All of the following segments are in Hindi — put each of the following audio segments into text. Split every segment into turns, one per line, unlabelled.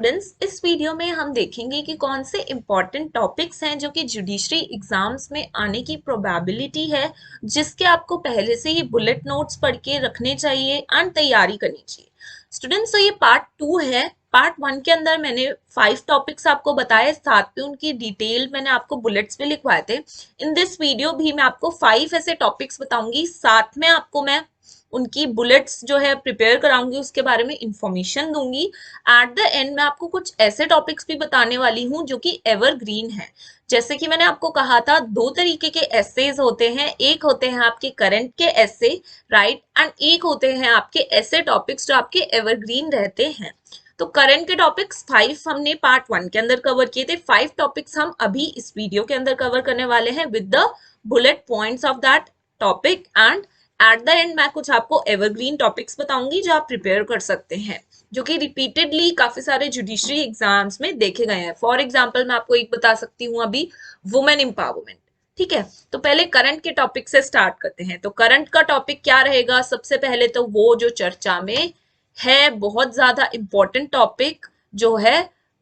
स्टूडेंट्स, इस वीडियो में हम देखेंगे कि कौन से इम्पॉर्टेंट टॉपिक्स हैं जो कि जुडिशरी एग्जाम्स में आने की प्रोबेबिलिटी है, जिसके आपको पहले से ही बुलेट नोट्स पढ़ के रखने चाहिए एंड तैयारी करनी चाहिए। स्टूडेंट्स, तो ये पार्ट 2 है। पार्ट 1 के अंदर मैंने 5 टॉपिक्स आपको बताए, साथ में उनकी डिटेल मैंने आपको बुलेट्स में लिखवाए थे। इन दिस वीडियो भी मैं आपको 5 ऐसे टॉपिक्स बताऊंगी, साथ में आपको मैं उनकी बुलेट्स जो है प्रिपेयर कराऊंगी, उसके बारे में इंफॉर्मेशन दूंगी। एट द एंड मैं आपको कुछ ऐसे टॉपिक्स भी बताने वाली हूँ जो कि एवरग्रीन है। जैसे कि मैंने आपको कहा था, दो तरीके के एसेज होते हैं, एक होते हैं आपके करंट के एसे, राइट, एंड एक होते हैं आपके ऐसे टॉपिक्स जो आपके एवरग्रीन रहते हैं। तो करंट के टॉपिक्स 5 हमने पार्ट 1 के अंदर कवर किए थे, 5 टॉपिक्स हम अभी इस वीडियो के अंदर कवर करने वाले हैं with the bullet points of that topic. And at the and मैं कुछ आपको एवरग्रीन टॉपिक्स बताऊंगी जो आप प्रिपेयर कर सकते हैं, जो कि रिपीटेडली काफी सारे जुडिशरी एग्जाम्स में देखे गए हैं। फॉर एग्जाम्पल मैं आपको एक बता सकती हूँ अभी, वुमेन एम्पावरमेंट। ठीक है, तो पहले करंट के टॉपिक से स्टार्ट करते हैं। तो करंट का टॉपिक क्या रहेगा? सबसे पहले तो वो जो चर्चा में है, बहुत ज्यादा इंपॉर्टेंट टॉपिक, जो है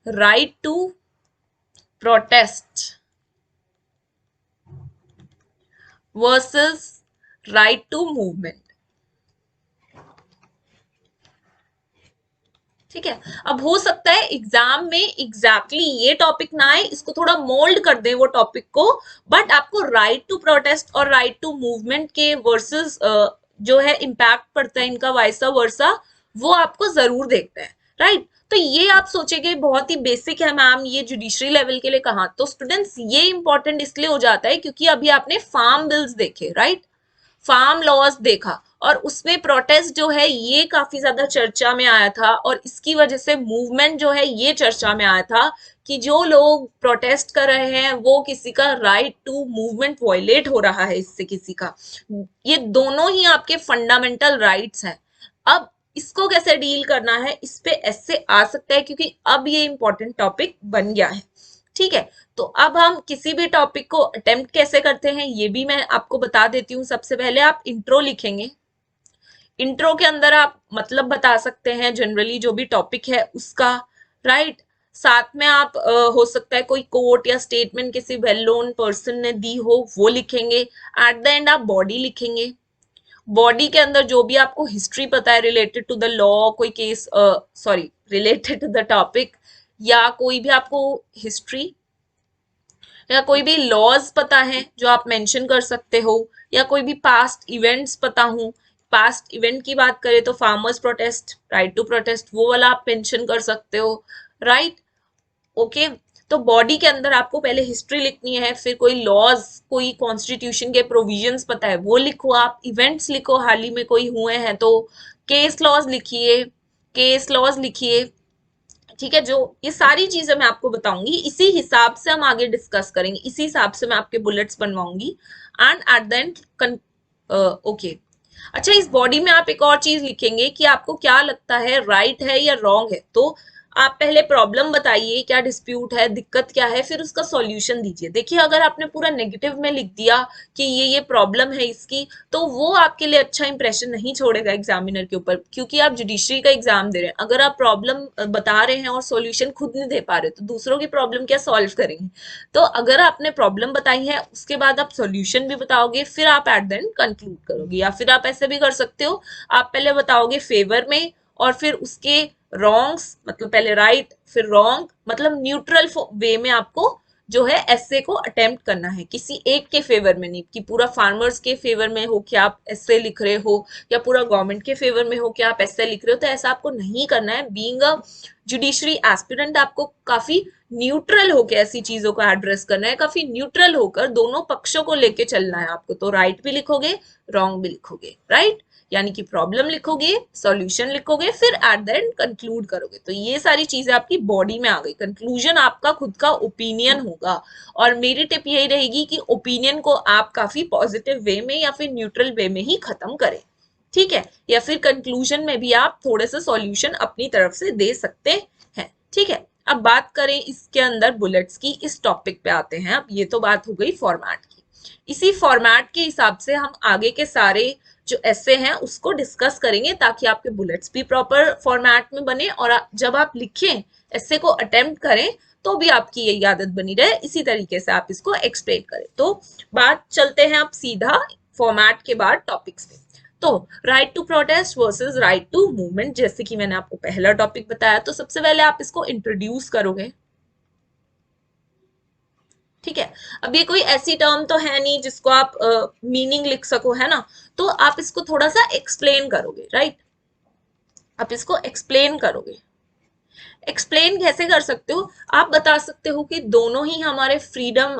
right to protest versus right to movement. ठीक है, अब हो सकता है एग्जाम में एग्जैक्टली ये टॉपिक ना आए, इसको थोड़ा मोल्ड कर दे वो टॉपिक को, बट आपको राइट टू प्रोटेस्ट और राइट टू मूवमेंट के वर्सेस जो है इम्पैक्ट पड़ता है इनका, वाइसा वर्सा, वो आपको जरूर देखना है, राइट। तो ये आप सोचेंगे बहुत ही बेसिक है मैम, ये जुडिशरी लेवल के लिए कहा। तो स्टूडेंट्स, ये इंपॉर्टेंट इसलिए हो जाता है क्योंकि अभी आपने फार्म बिल्स देखे, राइट, फार्म लॉज देखा, और उसमें प्रोटेस्ट जो है ये काफी ज्यादा चर्चा में आया था, और इसकी वजह से मूवमेंट जो है ये चर्चा में आया था कि जो लोग प्रोटेस्ट कर रहे हैं वो किसी का राइट टू मूवमेंट वायलेट हो रहा है इससे किसी का। ये दोनों ही आपके फंडामेंटल राइट्स हैं। अब इसको कैसे डील करना है, इस पे ऐसे आ सकता है क्योंकि अब ये इंपॉर्टेंट टॉपिक बन गया है। ठीक है, तो अब हम किसी भी टॉपिक को अटेम्प्ट कैसे करते हैं ये भी मैं आपको बता देती हूँ। सबसे पहले आप इंट्रो लिखेंगे। इंट्रो के अंदर आप मतलब बता सकते हैं जनरली जो भी टॉपिक है उसका, राइट। साथ में आप हो सकता है कोई कोट या स्टेटमेंट किसी वेल नोन पर्सन ने दी हो वो लिखेंगे। एट द एंड आप बॉडी लिखेंगे। बॉडी के अंदर जो भी आपको हिस्ट्री पता है रिलेटेड टू द लॉ, कोई case, sorry, related to the topic, या कोई भी आपको हिस्ट्री या कोई भी लॉज पता है जो आप मेंशन कर सकते हो, या कोई भी पास्ट इवेंट्स पता हो। पास्ट इवेंट की बात करें तो farmers protest, right to protest, वो वाला आप मेंशन कर सकते हो, राइट। ओके, तो बॉडी के अंदर आपको पहले हिस्ट्री लिखनी है, फिर कोई लॉज, कोई कॉन्स्टिट्यूशन के प्रोविजंस पता है वो लिखो, आप इवेंट्स लिखो हाल ही में कोई हुए हैं तो, केस लॉज लिखिए, केस लॉज लिखिए। ठीक है, जो ये सारी चीजें मैं आपको बताऊंगी, इसी हिसाब से हम आगे डिस्कस करेंगे, इसी हिसाब से मैं आपके बुलेट्स बनवाऊंगी। And at the end okay, अच्छा, इस बॉडी में आप एक और चीज लिखेंगे कि आपको क्या लगता है राइट है या रॉन्ग है। तो आप पहले प्रॉब्लम बताइए, क्या डिस्प्यूट है, दिक्कत क्या है, फिर उसका सॉल्यूशन दीजिए। देखिए, अगर आपने पूरा नेगेटिव में लिख दिया कि ये प्रॉब्लम है इसकी, तो वो आपके लिए अच्छा इंप्रेशन नहीं छोड़ेगा एग्जामिनर के ऊपर, क्योंकि आप जुडिशरी का एग्जाम दे रहे हैं। अगर आप प्रॉब्लम बता रहे हैं और सॉल्यूशन खुद नहीं दे पा रहे, तो दूसरों की प्रॉब्लम क्या सॉल्व करेंगे। तो अगर आपने प्रॉब्लम बताई है, उसके बाद आप सॉल्यूशन भी बताओगे, फिर आप एट द एंड कंक्लूड करोगे। या फिर आप ऐसे भी कर सकते हो, आप पहले बताओगे फेवर में, और फिर उसके रॉन्ग्स, मतलब पहले राइट फिर रॉन्ग, मतलब न्यूट्रल वे में आपको जो है ऐसे को अटेम्प्ट करना है, किसी एक के फेवर में नहीं कि पूरा फार्मर्स के फेवर में हो कि आप ऐसे लिख रहे हो, या पूरा गवर्नमेंट के फेवर में हो कि आप ऐसे लिख रहे हो। तो ऐसा आपको नहीं करना है। बीइंग अ जुडिशरी एस्पिरेंट आपको काफी न्यूट्रल होकर ऐसी चीजों को एड्रेस करना है, काफी न्यूट्रल होकर दोनों पक्षों को लेके चलना है आपको। तो राइट भी लिखोगे, रॉन्ग भी लिखोगे, राइट, यानी कि प्रॉब्लम लिखोगे, सॉल्यूशन लिखोगे, फिर एट द एंड कंक्लूड करोगे। तो ये सारी चीजें आपकी बॉडी में आ गई। कंक्लूजन आपका खुद का ओपिनियन होगा, और मेरी टिप यही रहेगी कि ओपिनियन को आप काफी पॉजिटिव वे में या फिर न्यूट्रल वे में ही खत्म करें। ठीक है, या फिर कंक्लूजन में भी आप थोड़े से सॉल्यूशन अपनी तरफ से दे सकते हैं। ठीक है, अब बात करें इसके अंदर बुलेट्स की, इस टॉपिक पे आते हैं। अब ये तो बात हो गई फॉर्मेट की। इसी फॉर्मेट के हिसाब से हम आगे के सारे जो ऐसे हैं उसको डिस्कस करेंगे, ताकि आपके बुलेट्स भी प्रॉपर फॉर्मेट में बने, और जब आप लिखें ऐसे को अटेम्प्ट करें तो भी आपकी यही आदत बनी रहे, इसी तरीके से आप इसको एक्सप्लेन करें। तो बात चलते हैं आप सीधा फॉर्मेट के बाद टॉपिक्स पे। तो right to protest versus right to movement, जैसे कि मैंने आपको पहला टॉपिक बताया, तो सबसे पहले आप इसको इंट्रोड्यूस करोगे, ठीक है। अब ये कोई ऐसी टर्म तो है नहीं जिसको आप मीनिंग लिख सको, है ना, तो आप इसको थोड़ा सा एक्सप्लेन करोगे, राइट, आप इसको एक्सप्लेन करोगे। एक्सप्लेन कैसे कर सकते हो, आप बता सकते हो कि दोनों ही हमारे फ्रीडम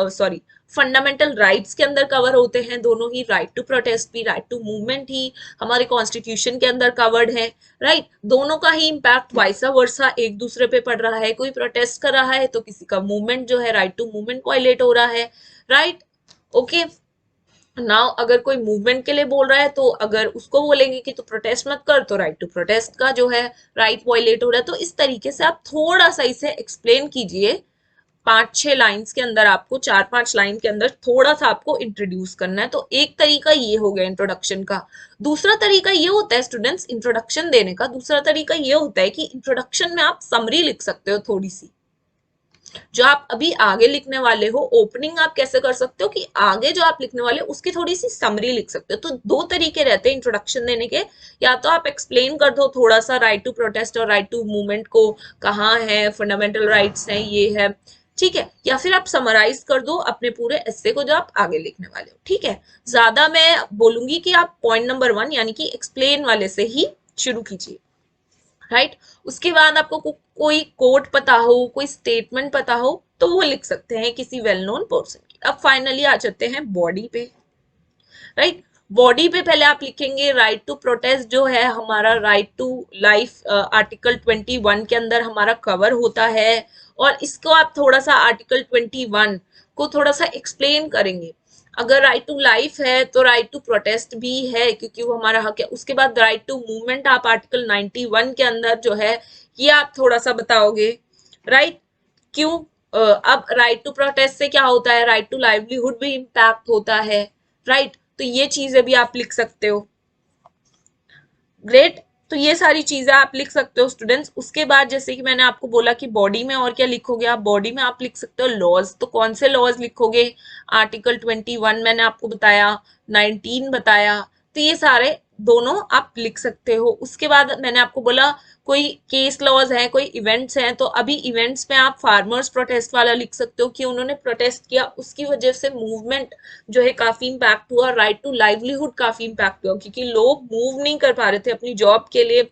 सॉरी फंडामेंटल राइट्स के अंदर कवर होते हैं, दोनों ही, राइट टू प्रोटेस्ट भी, राइट टू मूवमेंट ही हमारे कॉन्स्टिट्यूशन के अंदर कवर्ड है, राइट, दोनों का ही इम्पैक्ट वाइसा वर्सा एक दूसरे पे पड़ रहा है, कोई प्रोटेस्ट कर रहा है तो किसी का मूवमेंट जो है, राइट टू मूवमेंट वायलेट हो रहा है, राइट, ओके। नाउ अगर कोई मूवमेंट के लिए बोल रहा है तो अगर उसको बोलेंगे कि तू प्रोटेस्ट मत कर तो राइट टू प्रोटेस्ट का जो है राइट वायलेट हो रहा है। तो इस तरीके से आप थोड़ा सा इसे एक्सप्लेन कीजिए, 5-6 लाइंस के अंदर, आपको 4-5 लाइन के अंदर थोड़ा सा आपको इंट्रोड्यूस करना है। तो एक तरीका ये हो गया इंट्रोडक्शन का। दूसरा तरीका ये होता है स्टूडेंट्स इंट्रोडक्शन देने का, दूसरा तरीका ये होता है कि इंट्रोडक्शन में आप समरी लिख सकते हो थोड़ी सी, जो आप अभी आगे लिखने वाले हो। ओपनिंग आप कैसे कर सकते हो कि आगे जो आप लिखने वाले हो उसकी थोड़ी सी समरी लिख सकते हो। तो दो तरीके रहते हैं इंट्रोडक्शन देने के, या तो आप एक्सप्लेन कर दो थोड़ा सा राइट टू प्रोटेस्ट और राइट टू मूवमेंट को, कहाँ है, फंडामेंटल राइट्स हैं, ये है, ठीक है, या फिर आप समराइज कर दो अपने पूरे एस्से को जो आप आगे लिखने वाले हो, ठीक है। ज्यादा मैं बोलूंगी कि आप पॉइंट नंबर 1 यानी कि एक्सप्लेन वाले से ही शुरू कीजिए, राइट। उसके बाद आपको कोई कोट पता हो, कोई स्टेटमेंट पता हो तो वो लिख सकते हैं किसी वेल नोन पर्सन की। अब फाइनली आ जाते हैं बॉडी पे, राइट। बॉडी पे पहले आप लिखेंगे राइट टू प्रोटेस्ट जो है हमारा राइट टू लाइफ, आर्टिकल 21 के अंदर हमारा कवर होता है, और इसको आप थोड़ा सा आर्टिकल 21 को थोड़ा सा एक्सप्लेन करेंगे। अगर राइट टू लाइफ है तो राइट टू प्रोटेस्ट भी है क्योंकि वो हमारा हक है। उसके बाद राइट टू मूवमेंट आप आर्टिकल 91 के अंदर जो है ये आप थोड़ा सा बताओगे, राइट। क्यों, अब राइट टू प्रोटेस्ट से क्या होता है, राइट टू लाइवलीहुड भी इम्पैक्ट होता है, राइट, तो ये चीजें भी आप लिख सकते हो, ग्रेट। तो ये सारी चीजें आप लिख सकते हो स्टूडेंट्स। उसके बाद जैसे कि मैंने आपको बोला कि बॉडी में और क्या लिखोगे, आप बॉडी में आप लिख सकते हो लॉज। तो कौन से लॉज लिखोगे, आर्टिकल 21 मैंने आपको बताया, 19 बताया, तो ये सारे दोनों आप लिख सकते हो। उसके बाद मैंने आपको बोला कोई केस लॉज हैं, कोई इवेंट्स हैं, तो अभी इवेंट्स में आप फार्मर्स प्रोटेस्ट वाला लिख सकते हो कि उन्होंने प्रोटेस्ट किया, उसकी वजह से मूवमेंट जो है काफी इम्पैक्ट हुआ, राइट टू लाइवलीहुड काफी इम्पैक्ट हुआ क्योंकि लोग मूव नहीं कर पा रहे थे अपनी जॉब के लिए,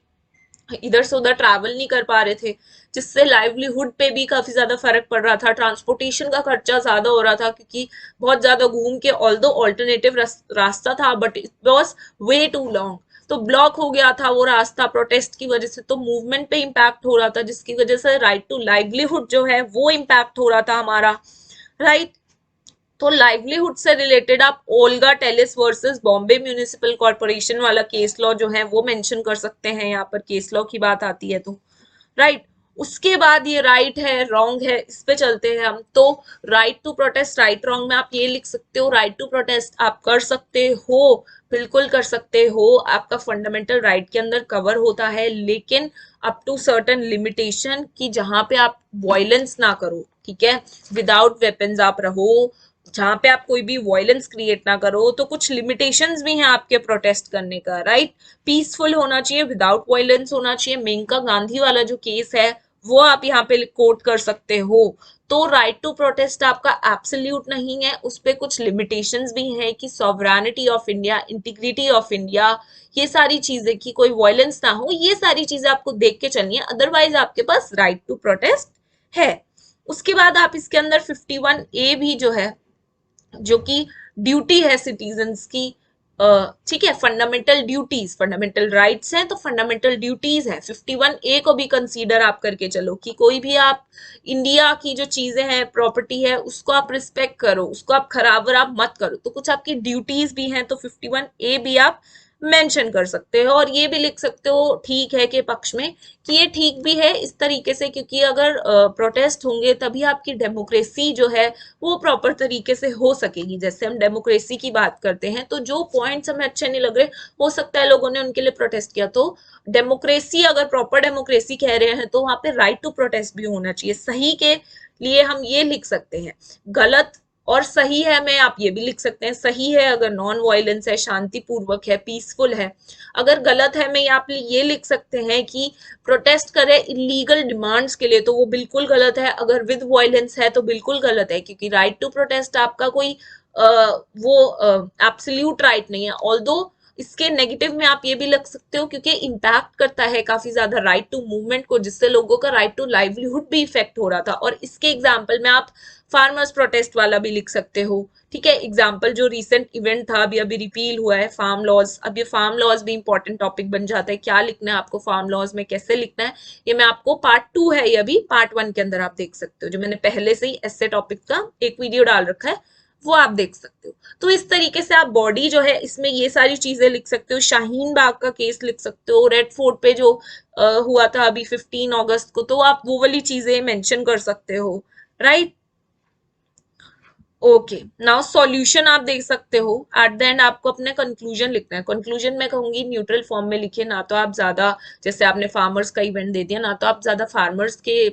इधर से उधर ट्रैवल नहीं कर पा रहे थे, जिससे लाइवलीहुड पे भी काफी ज्यादा फर्क पड़ रहा था, ट्रांसपोर्टेशन का खर्चा ज्यादा हो रहा था क्योंकि बहुत ज्यादा घूम के, ऑल्दो ऑल्टरनेटिव रास्ता था but it was way too long, तो ब्लॉक हो गया था वो रास्ता प्रोटेस्ट की वजह से, तो मूवमेंट पे इम्पैक्ट हो रहा था जिसकी वजह से राइट टू लाइवलीहुड जो है वो इम्पैक्ट हो रहा था हमारा, राइट। तो लाइवलीहुड से रिलेटेड आप Olga Tellis versus Bombay municipal corporation वाला केस लॉ जो है वो मेंशन कर सकते हैं, यहाँ पर केस लॉ की बात आती है तो, राइट। उसके बाद ये राइट है रॉन्ग है, इस पे चलते हैं हम। तो right to protest right wrong में आप ये लिख सकते हो, राइट टू प्रोटेस्ट आप कर सकते हो, बिल्कुल कर सकते हो, आपका फंडामेंटल राइट के अंदर कवर होता है, लेकिन अप टू सर्टन लिमिटेशन कि जहां पे आप वायलेंस ना करो, ठीक है, विदाउट वेपन्स आप रहो, जहां पे आप कोई भी वायलेंस क्रिएट ना करो, तो कुछ लिमिटेशंस भी हैं आपके प्रोटेस्ट करने का, राइट। पीसफुल होना चाहिए, विदाउट वायलेंस होना चाहिए। मेनका गांधी वाला जो केस है वो आप यहाँ पे कोट कर सकते हो। तो राइट टू प्रोटेस्ट आपका एब्सोल्यूट नहीं है, उस पे कुछ लिमिटेशंस भी हैं कि sovereignty of India, integrity of India, ये सारी चीजें कि कोई वायलेंस ना हो, ये सारी चीजें आपको देख के चलनी है, अदरवाइज आपके पास राइट टू प्रोटेस्ट है। उसके बाद आप इसके अंदर 51A भी जो है, जो कि ड्यूटी है सिटीजन्स की, ठीक है, फंडामेंटल ड्यूटीज, फंडामेंटल राइट्स हैं तो फंडामेंटल ड्यूटीज है, 51A को भी कंसीडर आप करके चलो कि कोई भी आप इंडिया की जो चीजें हैं, प्रॉपर्टी है, उसको आप रिस्पेक्ट करो, उसको आप खराब वराब मत करो, तो कुछ आपकी ड्यूटीज भी हैं, तो 51A भी आप मेंशन कर सकते हो। और ये भी लिख सकते हो ठीक है के पक्ष में कि ये ठीक भी है इस तरीके से, क्योंकि अगर प्रोटेस्ट होंगे तभी आपकी डेमोक्रेसी जो है वो प्रॉपर तरीके से हो सकेगी। जैसे हम डेमोक्रेसी की बात करते हैं तो जो पॉइंट्स हमें अच्छे नहीं लग रहे, हो सकता है लोगों ने उनके लिए प्रोटेस्ट किया, तो डेमोक्रेसी अगर प्रॉपर डेमोक्रेसी कह रहे हैं तो वहां पे राइट टू प्रोटेस्ट भी होना चाहिए। सही के लिए हम ये लिख सकते हैं, गलत और सही है में आप ये भी लिख सकते हैं। सही है अगर नॉन वायलेंस है, शांतिपूर्वक है, पीसफुल है। अगर गलत है में आप ये लिख सकते हैं कि प्रोटेस्ट करे इलीगल डिमांड्स के लिए, तो वो बिल्कुल गलत है। अगर विद वायलेंस है तो बिल्कुल गलत है, क्योंकि राइट टू प्रोटेस्ट आपका कोई वो एब्सोल्यूट राइट नहीं है। ऑल्दो इसके नेगेटिव में आप ये भी लग सकते हो क्योंकि इम्पैक्ट करता है काफी ज्यादा राइट टू मूवमेंट को, जिससे लोगों का राइट टू लाइवलीहुड भी इफेक्ट हो रहा था। और इसके एग्जाम्पल में आप फार्मर्स प्रोटेस्ट वाला भी लिख सकते हो। ठीक है, एग्जाम्पल जो रिसेंट इवेंट था, अभी अभी रिपील हुआ है फार्म लॉज। अब ये फार्म लॉज भी इंपॉर्टेंट टॉपिक बन जाता है, क्या लिखना है आपको फार्म लॉज में, कैसे लिखना है, ये मैं आपको पार्ट 2 है, ये अभी पार्ट 1 के अंदर आप देख सकते हो, जो मैंने पहले से ही ऐसे टॉपिक का एक वीडियो डाल रखा है, वो आप देख सकते हो। तो इस तरीके से आप बॉडी जो है इसमें ये सारी चीजें लिख सकते हो। शाहीन बाग का केस लिख सकते हो, रेड फोर्ट पे जो हुआ था अभी 15 अगस्त को, तो आप वो वाली चीजें मेंशन कर सकते हो। Right, okay. नाउ सॉल्यूशन आप देख सकते हो। एट द एंड आपको अपने कंक्लूजन लिखना है। कंक्लूजन में कहूंगी न्यूट्रल फॉर्म में लिखिए, ना तो आप ज्यादा, जैसे आपने फार्मर्स का इवेंट दे दिया, ना तो आप ज्यादा फार्मर्स के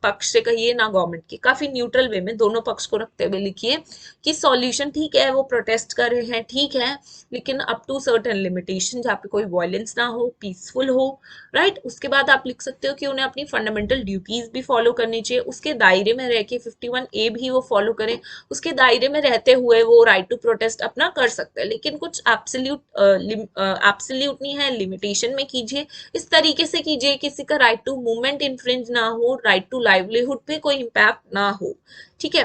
पक्ष से कहिए ना गवर्नमेंट के, काफी न्यूट्रल वे में दोनों पक्ष को रखते हुए लिखिए कि सॉल्यूशन ठीक है, वो प्रोटेस्ट कर रहे हैं ठीक है, लेकिन अप टू सर्टेन लिमिटेशन, जहाँ पे कोई वायलेंस ना हो, पीसफुल हो। राइट, उसके बाद आप लिख सकते हो कि उन्हें अपनी फंडामेंटल ड्यूटीज भी फॉलो करनी चाहिए, उसके दायरे में रह के 51A भी वो फॉलो करें, उसके दायरे में रहते हुए वो राइट टू प्रोटेस्ट अपना कर सकते हैं, लेकिन कुछ एब्सोल्यूट नहीं है, लिमिटेशन में कीजिए। इस तरीके से कीजिए किसी का राइट टू मूवमेंट इन्फ्रिंज ना हो, राइट टू लाइवलीहुड पे कोई इम्पैक्ट ना हो। ठीक है,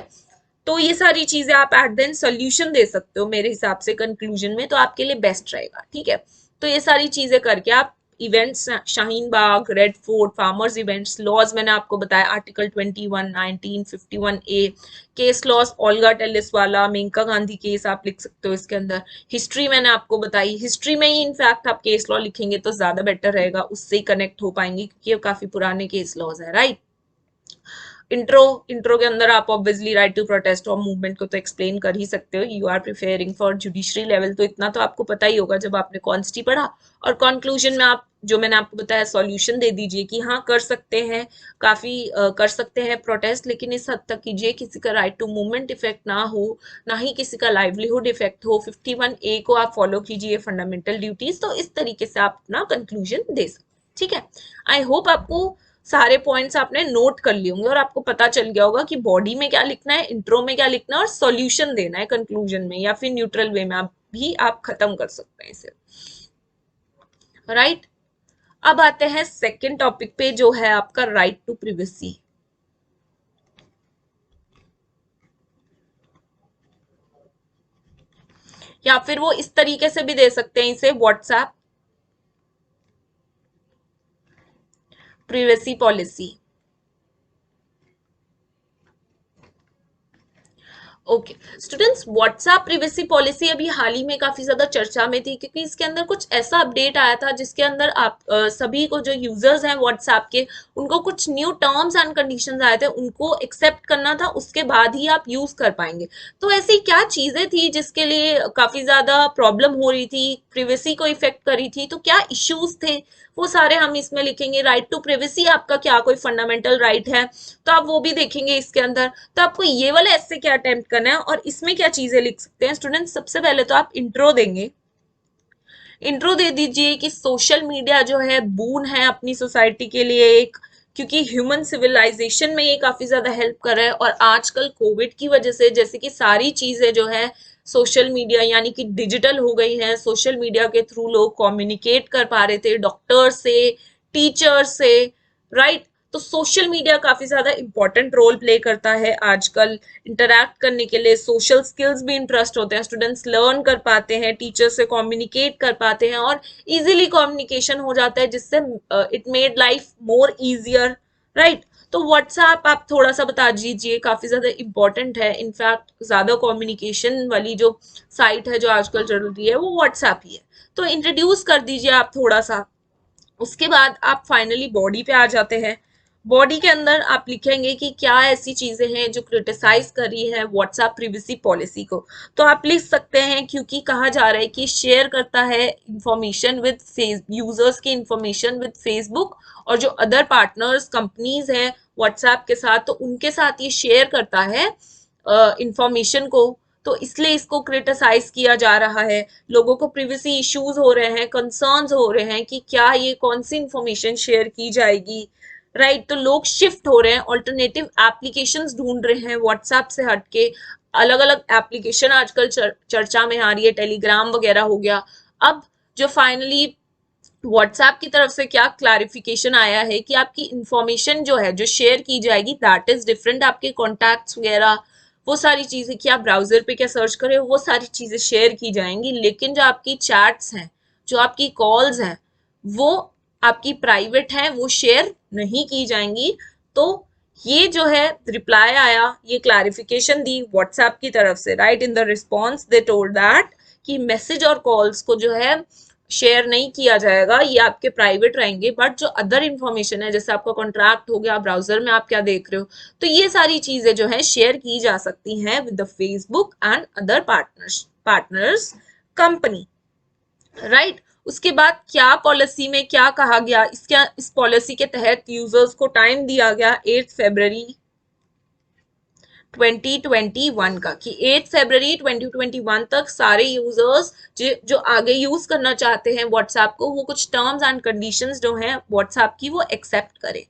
तो ये सारी चीजें आप एट देन सोल्यूशन दे सकते हो मेरे हिसाब से कंक्लूजन में, तो आपके लिए बेस्ट रहेगा। ठीक है, तो ये सारी चीजें करके आप events, Shaheen Bagh, red fort, farmers events, laws मैंने आपको बताया article 21, 19, 51A, case laws Olga Tellis वाला, मेनका गांधी केस आप लिख सकते हो इसके अंदर। हिस्ट्री मैंने आपको बताई, हिस्ट्री में ही इनफैक्ट आप केस लॉ लिखेंगे तो ज्यादा बेटर रहेगा, उससे ही कनेक्ट हो पाएंगे क्योंकि ये काफी पुराने केस लॉज है। राइट, इंट्रो, इंट्रो के अंदर आप ऑब्वियसली राइट टू प्रोटेस्ट और मूवमेंट को तो एक्सप्लेन कर ही सकते हो। You are preparing for judiciary level, तो इतना तो आपको पता ही होगा जब आपने कॉन्स्टी पढ़ा। और कंक्लूजन में आप जो मैंने आपको बताया सॉल्यूशन दे दीजिए कि हाँ कर सकते हैं, काफी कर सकते हैं प्रोटेस्ट, लेकिन इस हद तक कीजिए किसी का राइट टू मूवमेंट इफेक्ट ना हो, ना ही किसी का लाइवलीहुड इफेक्ट हो। 51A को आप फॉलो कीजिए, फंडामेंटल ड्यूटीज। तो इस तरीके से आप अपना कंक्लूजन दे सकते हैं। ठीक है, आई होप आपको सारे पॉइंट्स आपने नोट कर लिए होंगे और आपको पता चल गया होगा कि बॉडी में क्या लिखना है, इंट्रो में क्या लिखना है और सॉल्यूशन देना है कंक्लूजन में, या फिर न्यूट्रल वे में आप भी आप खत्म कर सकते हैं इसे। राइट, अब आते हैं सेकंड टॉपिक पे जो है आपका राइट टू प्रिवेसी। या फिर वो इस तरीके से भी दे सकते हैं इसे, WhatsApp privacy policy. Okay students, WhatsApp privacy policy अभी हाल ही में काफी ज्यादा चर्चा में थी, क्योंकि इसके अंदर कुछ ऐसा अपडेट आया था जिसके अंदर आप सभी को, जो यूजर्स हैं व्हाट्सएप के, उनको कुछ न्यू टर्म्स एंड कंडीशंस आए थे, उनको एक्सेप्ट करना था, उसके बाद ही आप यूज कर पाएंगे। तो ऐसी क्या चीजें थी जिसके लिए काफी ज्यादा प्रॉब्लम हो रही थी, प्रिवेसी को इफेक्ट करी थी, तो क्या इश्यूज थे, वो सारे हम इसमें लिखेंगे। राइट टू प्रिवेसी आपका क्या कोई फंडामेंटल राइट है, तो आप वो भी देखेंगे इसके अंदर। तो आपको ये वाला ऐसे क्या अटेम्प्ट करना है और इसमें क्या चीजें लिख सकते हैं स्टूडेंट। सबसे पहले तो आप इंट्रो देंगे, इंट्रो दे दीजिए कि सोशल मीडिया जो है बून है अपनी सोसाइटी के लिए एक, क्योंकि ह्यूमन सिविलाइजेशन में ये काफी ज्यादा हेल्प कर रहा है। और आजकल कोविड की वजह से जैसे कि सारी चीजें जो है सोशल मीडिया यानी कि डिजिटल हो गई हैं, सोशल मीडिया के थ्रू लोग कम्युनिकेट कर पा रहे थे डॉक्टर से, टीचर से। राइट, तो सोशल मीडिया काफी ज्यादा इंपॉर्टेंट रोल प्ले करता है आजकल इंटरैक्ट करने के लिए। सोशल स्किल्स भी इंटरेस्ट होते हैं, स्टूडेंट्स लर्न कर पाते हैं, टीचर से कम्युनिकेट कर पाते हैं और इजीली कम्युनिकेशन हो जाता है, जिससे it made life more easier. Right, तो व्हाट्सएप आप थोड़ा सा बता दीजिए, काफी ज्यादा इंपॉर्टेंट है। इनफैक्ट ज्यादा कम्युनिकेशन वाली जो साइट है जो आजकल चल रही है वो व्हाट्सएप ही है। तो इंट्रोड्यूस कर दीजिए आप थोड़ा सा। उसके बाद आप फाइनली बॉडी पे आ जाते हैं। बॉडी के अंदर आप लिखेंगे कि क्या ऐसी चीजें हैं जो क्रिटिसाइज कर रही है व्हाट्सएप प्रिवेसी पॉलिसी को। तो आप लिख सकते हैं, क्योंकि कहा जा रहा है कि शेयर करता है इंफॉर्मेशन विद यूजर्स की इंफॉर्मेशन विद फेसबुक, और जो अदर पार्टनर्स कंपनीज हैं व्हाट्सएप के साथ, तो उनके साथ ये शेयर करता है इंफॉर्मेशन को। तो इसलिए इसको क्रिटिसाइज किया जा रहा है। लोगों को प्रिवेसी इश्यूज हो रहे हैं, कंसर्न्स हो रहे हैं कि क्या ये कौन सी इंफॉर्मेशन शेयर की जाएगी, राइट। तो लोग शिफ्ट हो रहे हैं, ऑल्टरनेटिव एप्लीकेशंस ढूंढ रहे हैं व्हाट्सएप से हटके। अलग अलग एप्लीकेशन आजकल चर्चा में आ रही है, टेलीग्राम वगैरह हो गया। अब जो फाइनली व्हाट्सएप की तरफ से क्या क्लैरिफिकेशन आया है कि आपकी इंफॉर्मेशन जो है जो शेयर की जाएगी दैट इज डिफरेंट। आपके कॉन्टैक्ट्स वगैरह वो सारी चीजें कि आप ब्राउजर पे क्या सर्च करें वो सारी चीजें शेयर की जाएंगी, लेकिन जो आपकी चैट्स हैं, जो आपकी कॉल्स हैं, वो आपकी प्राइवेट हैं, वो शेयर नहीं की जाएंगी। तो ये जो है रिप्लाई आया, ये क्लैरिफिकेशन दी व्हाट्सएप की तरफ से, right. In the response they told that कि मैसेज और कॉल्स को जो है शेयर नहीं किया जाएगा, ये आपके प्राइवेट रहेंगे, बट जो अदर इंफॉर्मेशन है जैसे आपका कॉन्ट्रैक्ट हो गया, ब्राउजर में आप क्या देख रहे हो, तो ये सारी चीजें जो है शेयर की जा सकती हैं with the Facebook and other partners company, right. उसके बाद क्या पॉलिसी में क्या कहा गया, इस पॉलिसी के तहत यूजर्स को टाइम दिया गया 8 फरवरी 2021 का, कि 8 फरवरी 2021 तक सारे यूजर्स जो आगे यूज करना चाहते हैं व्हाट्सएप को, वो कुछ टर्म्स एंड कंडीशंस जो हैं व्हाट्सएप की वो एक्सेप्ट करें,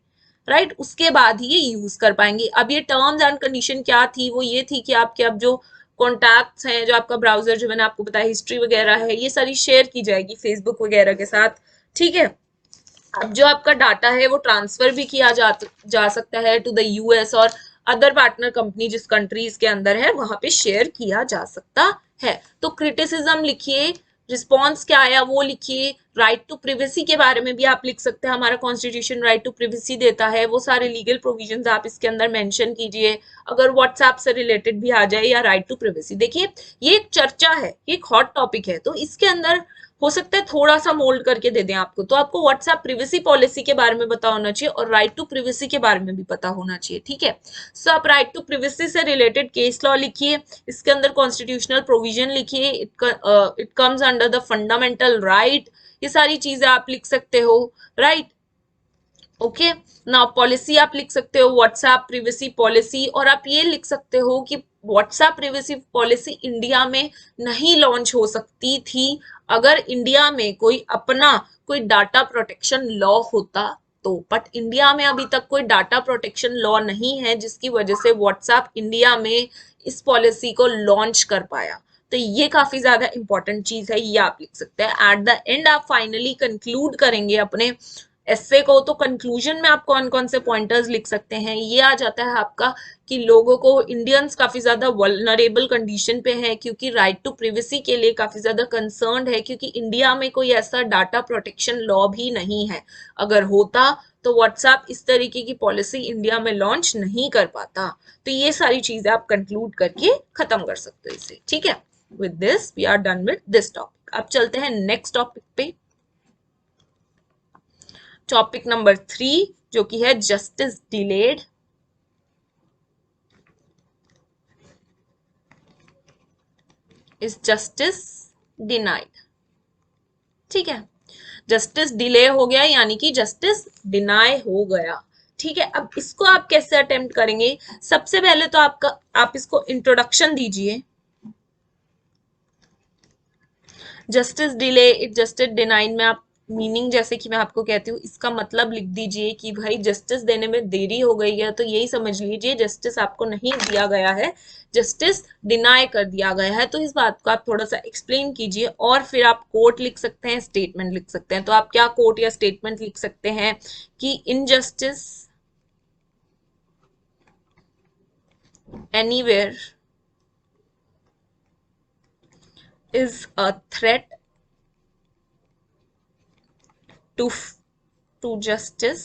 राइट। उसके बाद ही ये यूज कर पाएंगे। अब ये टर्म्स एंड कंडीशन क्या थी, वो ये थी कि आपके अब जो कॉन्टैक्ट्स हैं, जो आपका ब्राउजर जो मैंने आपको बताया हिस्ट्री वगैरह है, ये सारी शेयर की जाएगी फेसबुक वगैरह के साथ, ठीक है। अब जो आपका डाटा है वो ट्रांसफर भी किया जा सकता है टू द यूएस और अदर पार्टनर कंपनी जिस कंट्रीज के अंदर है वहां पे शेयर किया जा सकता है। तो क्रिटिसिज्म लिखिए, रिस्पॉन्स क्या आया वो लिखिए, राइट टू प्रिवेसी के बारे में भी आप लिख सकते हैं, हमारा कॉन्स्टिट्यूशन राइट टू प्रिवेसी देता है, वो सारे लीगल प्रोविजंस आप इसके अंदर मेंशन कीजिए, अगर व्हाट्सएप से रिलेटेड भी आ जाए या राइट टू प्रिवेसी। देखिए ये एक चर्चा है, ये एक हॉट टॉपिक है, तो इसके अंदर हो सकता है थोड़ा सा मोल्ड करके दे दें आपको। तो आपको व्हाट्सएप प्रिवेसी पॉलिसी के बारे में पता होना चाहिए और राइट टू प्रिवेसी के बारे में भी पता होना चाहिए, ठीक है। सो आप राइट टू प्रिवेसी से रिलेटेड केस लॉ लिखिए, इसके अंदर कॉन्स्टिट्यूशनल प्रोविजन लिखिए, it comes under the fundamental right, ये सारी चीजें आप लिख सकते हो, राइट। ओके, नाउ पॉलिसी आप लिख सकते हो व्हाट्सएप प्रिवेसी पॉलिसी, और आप ये लिख सकते हो कि व्हाट्सएप प्रिवेसी पॉलिसी इंडिया में नहीं लॉन्च हो सकती थी अगर इंडिया में कोई डाटा प्रोटेक्शन लॉ होता तो, बट इंडिया में अभी तक कोई डाटा प्रोटेक्शन लॉ नहीं है जिसकी वजह से व्हाट्सएप इंडिया में इस पॉलिसी को लॉन्च कर पाया। तो ये काफी ज्यादा इंपॉर्टेंट चीज है, ये आप लिख सकते हैं। एट द एंड आप फाइनली कंक्लूड करेंगे अपने एस्से को, तो कंक्लूजन में आप कौन कौन से पॉइंटर्स लिख सकते हैं, ये आ जाता है आपका कि लोगों को, इंडियंस काफी ज्यादा वल्नरेबल कंडीशन पे है क्योंकि राइट टू प्रिवेसी के लिए काफी ज्यादा कंसर्न है, क्योंकि इंडिया में कोई ऐसा डाटा प्रोटेक्शन लॉ भी नहीं है। अगर होता तो व्हाट्सएप इस तरीके की पॉलिसी इंडिया में लॉन्च नहीं कर पाता। तो ये सारी चीजें आप कंक्लूड करके खत्म कर सकते हो इसे, ठीक है। With this we are done with this topic. अब चलते हैं नेक्स्ट टॉपिक पे, टॉपिक नंबर 3 जो कि है justice delayed is justice denied, ठीक है। जस्टिस डिले हो गया यानी कि जस्टिस डिनाई हो गया, ठीक है। अब इसको आप कैसे अटेम्प्ट करेंगे, सबसे पहले तो आप इसको इंट्रोडक्शन दीजिए। Justice delay it justice denied में आप मीनिंग, जैसे कि मैं आपको कहती हूँ, इसका मतलब लिख दीजिए कि भाई जस्टिस देने में देरी हो गई है, तो यही समझ लीजिए जस्टिस आपको नहीं दिया गया है, जस्टिस डिनाई कर दिया गया है। तो इस बात को आप थोड़ा सा एक्सप्लेन कीजिए, और फिर आप कोर्ट लिख सकते हैं, स्टेटमेंट लिख सकते हैं। तो आप क्या कोर्ट या स्टेटमेंट लिख सकते हैं कि injustice anywhere is a threat to to justice,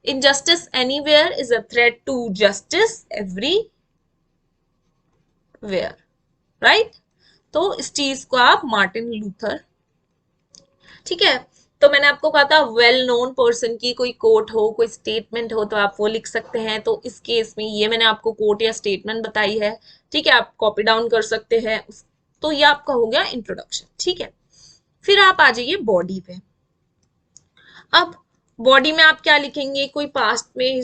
injustice anywhere is a threat to justice everywhere, right। तो इस चीज को आप मार्टिन लूथर ठीक है। तो मैंने आपको कहा था वेल नोन पर्सन की कोई कोट हो, कोई स्टेटमेंट हो तो आप वो लिख सकते हैं। तो इस केस में ये मैंने आपको कोट या स्टेटमेंट बताई है, ठीक है, आप कॉपी डाउन कर सकते हैं। तो ये आपका हो गया इंट्रोडक्शन, ठीक है। फिर आप आ जाइए बॉडी पे। अब बॉडी में आप क्या लिखेंगे, कोई पास्ट में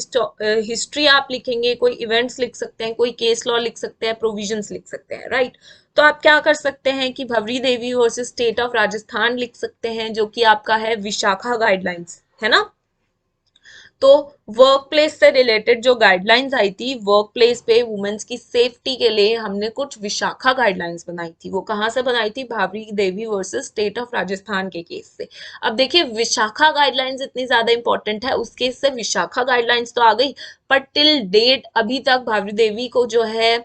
हिस्ट्री आप लिखेंगे, कोई इवेंट्स लिख सकते हैं, कोई केस लॉ लिख सकते हैं, प्रोविजंस लिख सकते हैं, राइट। तो आप क्या कर सकते हैं कि भवरी देवी वर्सेस स्टेट ऑफ राजस्थान लिख सकते हैं, जो कि आपका है विशाखा गाइडलाइंस, है ना। तो वर्क प्लेस से रिलेटेड जो गाइडलाइंस आई थी, वर्क प्लेस पे वुमेन्स की सेफ्टी के लिए हमने कुछ विशाखा गाइडलाइंस बनाई थी। वो कहाँ से बनाई थी, भावरी देवी वर्सेस स्टेट ऑफ राजस्थान के केस से। अब देखिए विशाखा गाइडलाइंस इतनी ज्यादा इंपॉर्टेंट है, उस केस से विशाखा गाइडलाइंस तो आ गई, पर टिल डेट अभी तक भावरी देवी को जो है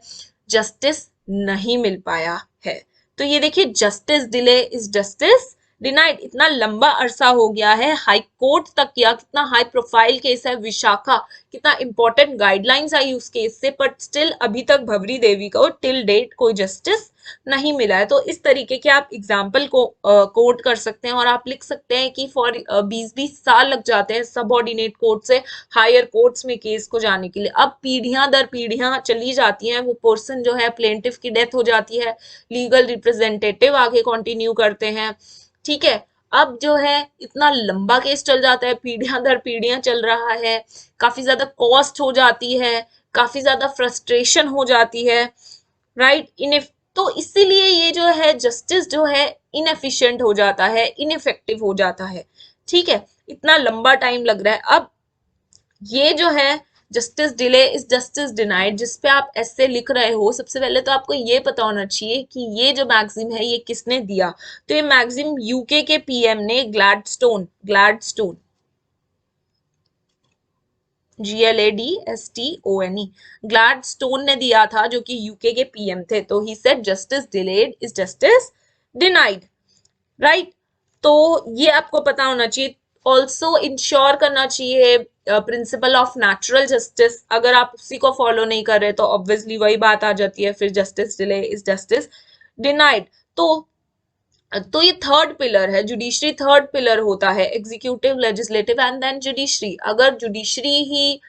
जस्टिस नहीं मिल पाया है। तो ये देखिए, justice delay is justice denied. इतना लंबा अरसा हो गया है, हाई कोर्ट तक किया, कितना हाई प्रोफाइल केस है विशाखा, कितना इंपॉर्टेंट गाइडलाइंस आई उस केस से, बट स्टिल अभी तक भवरी देवी को टिल डेट कोई जस्टिस नहीं मिला है। तो इस तरीके के आप एग्जाम्पल को कोट कर सकते हैं, और आप लिख सकते हैं कि फॉर 20-20 साल लग जाते हैं सबऑर्डिनेट कोर्ट से हायर कोर्ट्स में केस को जाने के लिए। अब पीढ़ियां दर पीढ़ियां चली जाती हैं, वो पर्सन जो है प्लेंटिफ की डेथ हो जाती है, लीगल रिप्रेजेंटेटिव आगे कंटिन्यू करते हैं, ठीक है। अब जो है इतना लंबा केस चल जाता है, पीढ़ियां दर पीढ़ियां चल रहा है, काफी ज्यादा कॉस्ट हो जाती है, काफी ज्यादा फ्रस्ट्रेशन हो जाती है, राइट। तो इसीलिए ये जो है जस्टिस जो है इनएफिशिएंट हो जाता है, इनइफेक्टिव हो जाता है, ठीक है। इतना लंबा टाइम लग रहा है। अब ये जो है justice delay is justice denied, जिसपे आप ऐसे लिख रहे हो, सबसे पहले तो आपको ये पता होना चाहिए कि ये जो मैगजीन है ये किसने दिया। तो ये मैगजीन यूके के पीएम ने ग्लैडस्टोन, ग्लैडस्टोन, GLADSTONE, ग्लैडस्टोन ने दिया था, जो कि यूके के पीएम थे। तो he said justice delayed is justice denied, right. तो ये आपको पता होना चाहिए। ऑल्सो इंश्योर करना चाहिए प्रिंसिपल ऑफ नेचुरल जस्टिस, अगर आप उसी को फॉलो नहीं कर रहे तो ऑब्वियसली वही बात आ जाती है, फिर justice delay is justice denied. तो ये थर्ड पिलर है, जुडिशरी थर्ड पिलर होता है, executive, legislative and then judiciary. अगर जुडिशरी ही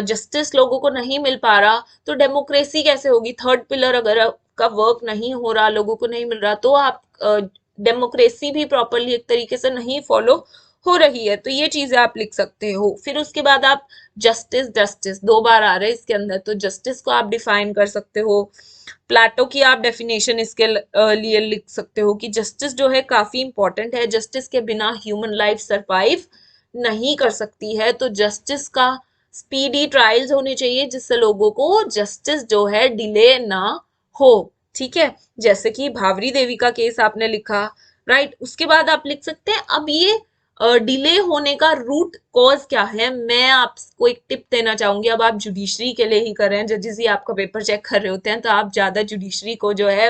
जस्टिस लोगों को नहीं मिल पा रहा तो डेमोक्रेसी कैसे होगी। थर्ड पिलर अगर का वर्क नहीं हो रहा, लोगों को नहीं मिल रहा, तो आप डेमोक्रेसी भी प्रॉपरली एक तरीके से नहीं फॉलो हो रही है। तो ये चीजें आप लिख सकते हो। फिर उसके बाद आप जस्टिस, जस्टिस 2 बार आ रहे हैं इसके अंदर, तो जस्टिस को आप डिफाइन कर सकते हो। प्लेटो की आप डेफिनेशन इसके लिए लिख सकते हो कि जस्टिस जो है काफी इंपॉर्टेंट है, जस्टिस के बिना ह्यूमन लाइफ सरवाइव नहीं कर सकती है। तो जस्टिस का स्पीडी ट्रायल्स होने चाहिए, जिससे लोगों को जस्टिस जो है डिले ना हो, ठीक है। जैसे कि भावरी देवी का केस आपने लिखा, राइट। उसके बाद आप लिख सकते हैं अब ये डिले होने का रूट कॉज क्या है। मैं आपको एक टिप देना चाहूंगी, अब आप जुडिशरी के लिए ही कर रहे हैं, जजेस ही आपका पेपर चेक कर रहे होते हैं, तो आप ज्यादा जुडिशरी को जो है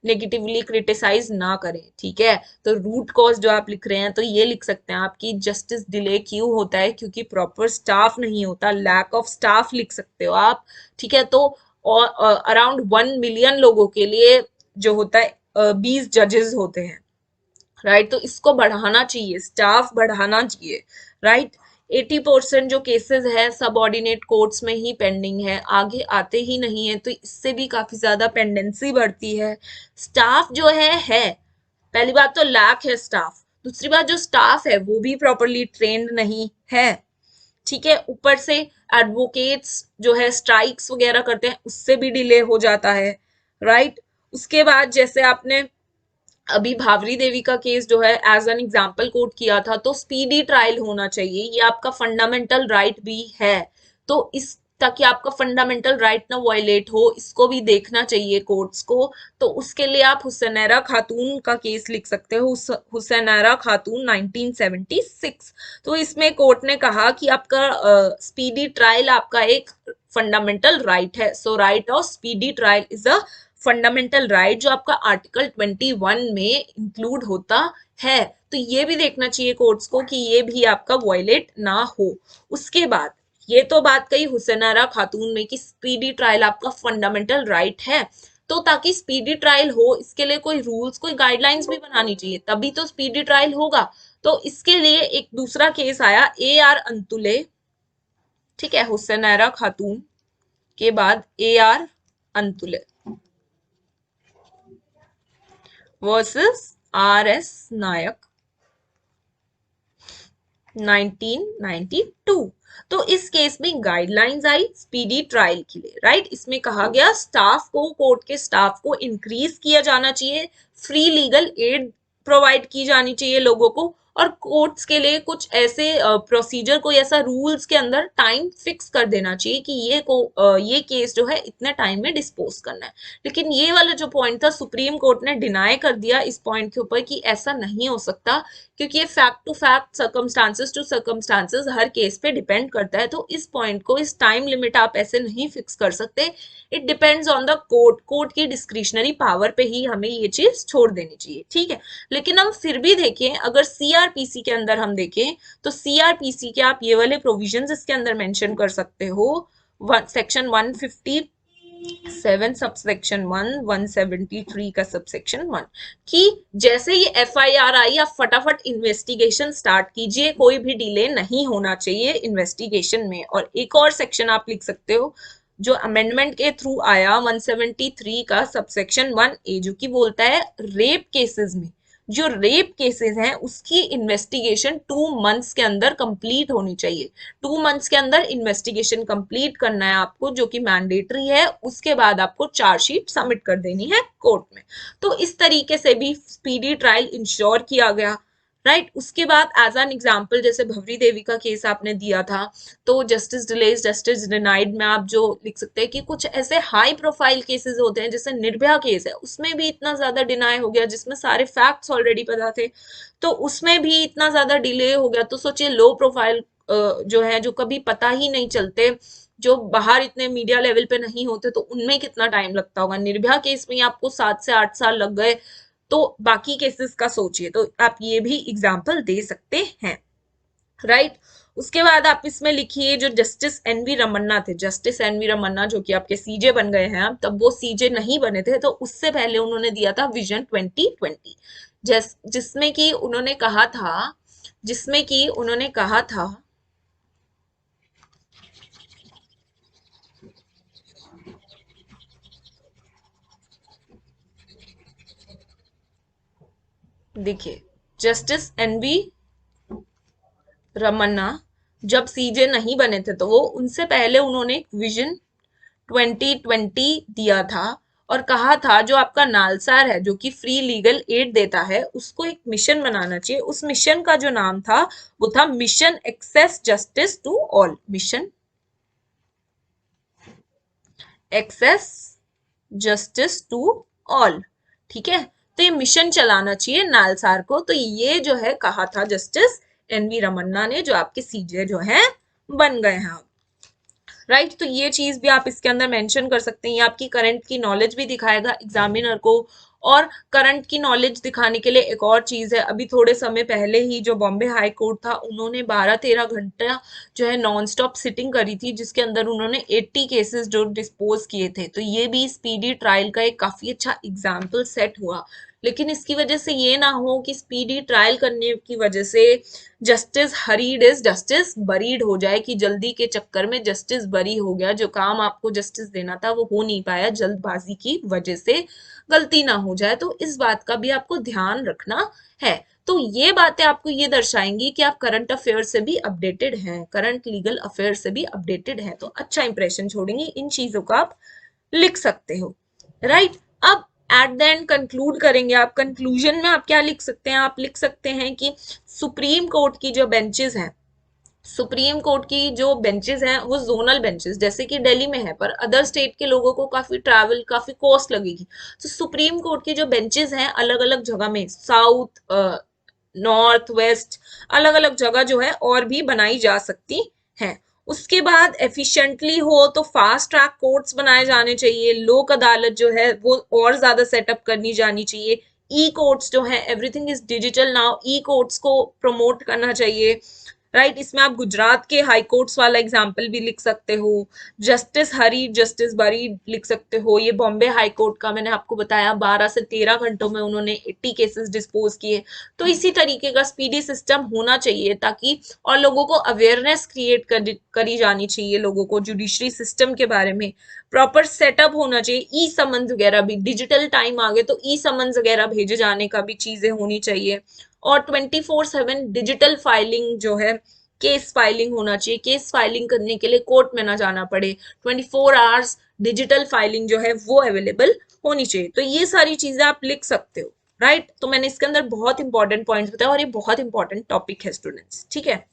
नेगेटिवली क्रिटिसाइज ना करें, ठीक है। तो रूट कॉज जो आप लिख रहे हैं तो ये लिख सकते हैं आपकी जस्टिस डिले क्यों होता है, क्योंकि प्रॉपर स्टाफ नहीं होता, लैक ऑफ स्टाफ लिख सकते हो आप, ठीक है। तो अराउंड 1 मिलियन लोगों के लिए जो होता है 20 जजेस होते हैं, राइट। तो इसको बढ़ाना चाहिए, स्टाफ बढ़ाना चाहिए, राइट। 80% जो केसेस है सब ऑर्डिनेट कोर्ट्स में ही पेंडिंग है, आगे आते ही नहीं है, तो इससे भी काफी ज्यादा पेंडेंसी बढ़ती है। स्टाफ जो है पहली बात तो लैक है स्टाफ, दूसरी बात जो स्टाफ है वो भी प्रॉपरली ट्रेंड नहीं है, ठीक है। ऊपर से एडवोकेट्स जो है स्ट्राइक्स वगैरह करते हैं, उससे भी डिले हो जाता है, राइट। उसके बाद जैसे आपने अभी भावरी देवी का केस जो है एज एन एग्जाम्पल कोट किया था, तो स्पीडी ट्रायल होना चाहिए, ये आपका फंडामेंटल राइट भी है। तो इस ताकि आपका फंडामेंटल राइट ना वायलेट हो, इसको भी देखना चाहिए कोर्ट्स को। तो उसके लिए आप हुसैनरा खातून का केस लिख सकते हो, हुसैनरा खातून 1976। तो इसमें कोर्ट ने कहा कि आपका स्पीडी ट्रायल आपका एक फंडामेंटल राइट है। So right of speedy trial is a fundamental right, जो आपका आर्टिकल 21 में इंक्लूड होता है। तो ये भी देखना चाहिए कोर्ट्स को कि ये भी आपका वायलेट ना हो। उसके बाद ये तो बात कही हुसैनारा खातून में कि स्पीडी ट्रायल आपका फंडामेंटल राइट है। तो ताकि स्पीडी ट्रायल हो, इसके लिए कोई रूल्स, कोई गाइडलाइंस भी बनानी चाहिए, तभी तो स्पीडी ट्रायल होगा। तो इसके लिए एक दूसरा केस आया AR अंतुले, ठीक है, हुसैनारा खातून के बाद AR अंतुले वर्सेस RS नायक 1992। तो इस केस में गाइडलाइंस आई स्पीडी ट्रायल के लिए, राइट। इसमें कहा गया स्टाफ को, कोर्ट के स्टाफ को इंक्रीज किया जाना चाहिए, फ्री लीगल एड प्रोवाइड की जानी चाहिए लोगों को, और कोर्ट्स के लिए कुछ ऐसे प्रोसीजर, कोई ऐसा रूल्स के अंदर टाइम फिक्स कर देना चाहिए कि ये केस जो है इतने टाइम में डिस्पोज करना है। लेकिन ये वाला जो पॉइंट था सुप्रीम कोर्ट ने डिनाई कर दिया इस पॉइंट के ऊपर कि ऐसा नहीं हो सकता, क्योंकि ये fact to fact, circumstances to circumstances हर केस पे डिपेंड करता है। तो इस पॉइंट को, इस टाइम लिमिट आप ऐसे नहीं फिक्स कर सकते। It depends on the court, court की डिस्क्रिशनरी पावर पे ही हमें ये चीज छोड़ देनी चाहिए, ठीक है। लेकिन हम फिर भी देखें, अगर सीआरपीसी के अंदर हम देखें तो सीआरपीसी के आप ये वाले प्रोविजंस इसके अंदर मेंशन कर सकते हो, सेक्शन 157 सबसेक्शन 1, 173 का सबसेक्शन 1, कि जैसे ये एफआईआर आई आप फटाफट इन्वेस्टिगेशन स्टार्ट कीजिए, कोई भी डिले नहीं होना चाहिए इन्वेस्टिगेशन में। और एक और सेक्शन आप लिख सकते हो जो अमेंडमेंट के थ्रू आया 173 का सबसेक्शन 1A, जो कि बोलता है रेप केसेस में, जो रेप केसेस हैं उसकी इन्वेस्टिगेशन 2 मंथ्स के अंदर कंप्लीट होनी चाहिए। 2 मंथ्स के अंदर इन्वेस्टिगेशन कंप्लीट करना है आपको, जो कि मैंडेटरी है। उसके बाद आपको चार्जशीट सबमिट कर देनी है कोर्ट में। तो इस तरीके से भी स्पीडी ट्रायल इंश्योर किया गया, राइट। उसके बाद एज एन एग्जाम्पल, जैसे भवरी देवी का केस आपने दिया था, तो जस्टिस डिलेज जस्टिस डिनाइड में आप जो लिख सकते हैं कि कुछ ऐसे हाई प्रोफाइल केसेस होते हैं, जैसे निर्भया केस है, उसमें भी इतना ज्यादा डिनाई हो गया, जिसमें सारे फैक्ट्स ऑलरेडी पता थे, तो उसमें भी इतना ज्यादा डिले हो गया। तो सोचिए लो प्रोफाइल जो है, जो कभी पता ही नहीं चलते, जो बाहर इतने मीडिया लेवल पे नहीं होते, तो उनमें कितना टाइम लगता होगा। निर्भया केस में आपको 7 से 8 साल लग गए, तो बाकी केसेस का सोचिए। तो आप ये भी एग्जाम्पल दे सकते हैं, राइट। उसके बाद आप इसमें लिखिए जो जस्टिस एनवी रमन्ना थे, जस्टिस एनवी रमन्ना जो कि आपके सीजे बन गए हैं, अब तब वो सीजे नहीं बने थे, तो उससे पहले उन्होंने दिया था विजन 2020, जिसमें कि उन्होंने कहा था, जिसमें कि उन्होंने कहा था देखिए, जस्टिस एनवी रमन्ना जब सीजे नहीं बने थे, तो वो उनसे पहले उन्होंने विजन 2020 दिया था, और कहा था जो आपका नालसार है, जो कि फ्री लीगल एड देता है, उसको एक मिशन बनाना चाहिए। उस मिशन का जो नाम था वो था mission access justice to all, mission access justice to all, ठीक है। तो ये मिशन चलाना चाहिए नालसार को, तो ये जो है कहा था जस्टिस एनवी रमन्ना ने, जो आपके सीजे जो है बन गए हैं, राइट। तो ये चीज भी आप इसके अंदर मेंशन कर सकते हैं। ये आपकी करंट की नॉलेज भी दिखाएगा एग्जामिनर को। और करंट की नॉलेज दिखाने के लिए एक और चीज है, अभी थोड़े समय पहले ही जो बॉम्बे हाई कोर्ट था, उन्होंने 12-13 घंटा जो है नॉन स्टॉप सिटिंग करी थी, जिसके अंदर उन्होंने 80 केसेस जो डिस्पोज किए थे। तो ये भी स्पीडी ट्रायल का एक काफी अच्छा एग्जाम्पल सेट हुआ। लेकिन इसकी वजह से ये ना हो कि स्पीडी ट्रायल करने की वजह से justice hurried is justice buried हो जाए, कि जल्दी के चक्कर में जस्टिस बरी हो गया, जो काम आपको जस्टिस देना था वो हो नहीं पाया, जल्दबाजी की वजह से गलती ना हो जाए। तो इस बात का भी आपको ध्यान रखना है। तो ये बातें आपको ये दर्शाएंगी कि आप करंट अफेयर से भी अपडेटेड हैं, करंट लीगल अफेयर से भी अपडेटेड हैं, तो अच्छा इंप्रेशन छोड़ेंगे। इन चीजों को आप लिख सकते हो, राइट। अब एट द एंड कंक्लूड करेंगे आप, कंक्लूजन में आप क्या लिख सकते हैं, आप लिख सकते हैं कि सुप्रीम कोर्ट की जो बेंचेस हैं, सुप्रीम कोर्ट की जो बेंचेस हैं वो जोनल बेंचेस जैसे कि दिल्ली में है, पर अदर स्टेट के लोगों को काफी ट्रैवल, काफी कॉस्ट लगेगी। तो सुप्रीम कोर्ट की जो बेंचेस हैं अलग अलग जगह में, साउथ, नॉर्थ, वेस्ट, अलग अलग जगह जो है और भी बनाई जा सकती हैं। उसके बाद एफिशिएंटली हो तो फास्ट ट्रैक कोर्ट्स बनाए जाने चाहिए, लोक अदालत जो है वो और ज्यादा सेटअप करनी जानी चाहिए। ई कोर्ट्स जो है, everything is digital now, E courts को प्रमोट करना चाहिए, राइट। इसमें आप गुजरात के हाई कोर्ट्स वाला एग्जाम्पल भी लिख सकते हो, जस्टिस हरी जस्टिस बरी लिख सकते हो। ये बॉम्बे हाई कोर्ट का मैंने आपको बताया 12 से 13 घंटों में उन्होंने 80 केसेस डिस्पोज किए। तो इसी तरीके का स्पीडी सिस्टम होना चाहिए ताकि, और लोगों को अवेयरनेस क्रिएट करी जानी चाहिए, लोगों को जुडिशरी सिस्टम के बारे में प्रॉपर सेटअप होना चाहिए। ई समन्स वगैरह भी, डिजिटल टाइम आ गए तो ई समन्स वगैरह भेजे जाने का भी चीजें होनी चाहिए। और 24/7 डिजिटल फाइलिंग जो है, केस फाइलिंग होना चाहिए। केस फाइलिंग करने के लिए कोर्ट में ना जाना पड़े, 24 आवर्स डिजिटल फाइलिंग जो है वो अवेलेबल होनी चाहिए। तो ये सारी चीजें आप लिख सकते हो, राइट। तो मैंने इसके अंदर बहुत इंपॉर्टेंट पॉइंट्स बताया और ये बहुत इंपॉर्टेंट टॉपिक है स्टूडेंट्स, ठीक है।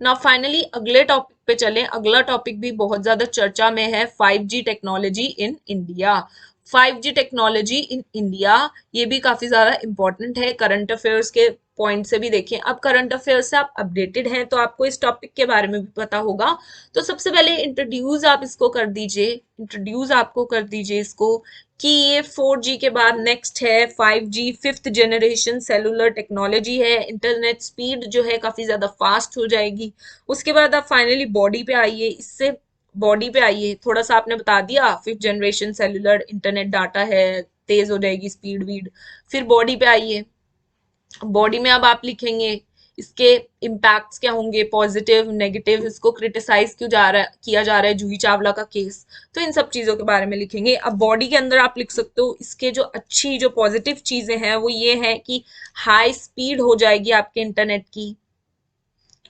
ना फाइनली अगले टॉपिक पे चलें। अगला टॉपिक भी बहुत ज्यादा चर्चा में है, 5G technology in India. 5G technology in India, ये भी काफी ज्यादा इंपॉर्टेंट है करंट अफेयर्स के पॉइंट से भी देखें। अब करंट अफेयर्स से आप अपडेटेड हैं तो आपको इस टॉपिक के बारे में भी पता होगा। तो सबसे पहले इंट्रोड्यूस आप इसको कर दीजिए, इंट्रोड्यूस आपको कर दीजिए इसको, कि ये 4G के बाद नेक्स्ट है 5G, fifth generation cellular technology है। इंटरनेट स्पीड जो है काफी ज्यादा फास्ट हो जाएगी। उसके बाद आप फाइनली बॉडी पे आइए, इससे बॉडी पे आइए। थोड़ा सा आपने बता दिया, fifth generation cellular internet data है, तेज हो जाएगी स्पीड वीड। फिर बॉडी पे आइए, बॉडी में अब आप लिखेंगे इसके इम्पैक्ट्स क्या होंगे, पॉजिटिव नेगेटिव, इसको क्रिटिसाइज क्यों जा रहा है, किया जा रहा है जूही चावला का केस, तो इन सब चीजों के बारे में लिखेंगे। अब बॉडी के अंदर आप लिख सकते हो इसके जो अच्छी जो पॉजिटिव चीजें हैं वो ये है कि हाई स्पीड हो जाएगी आपके इंटरनेट की,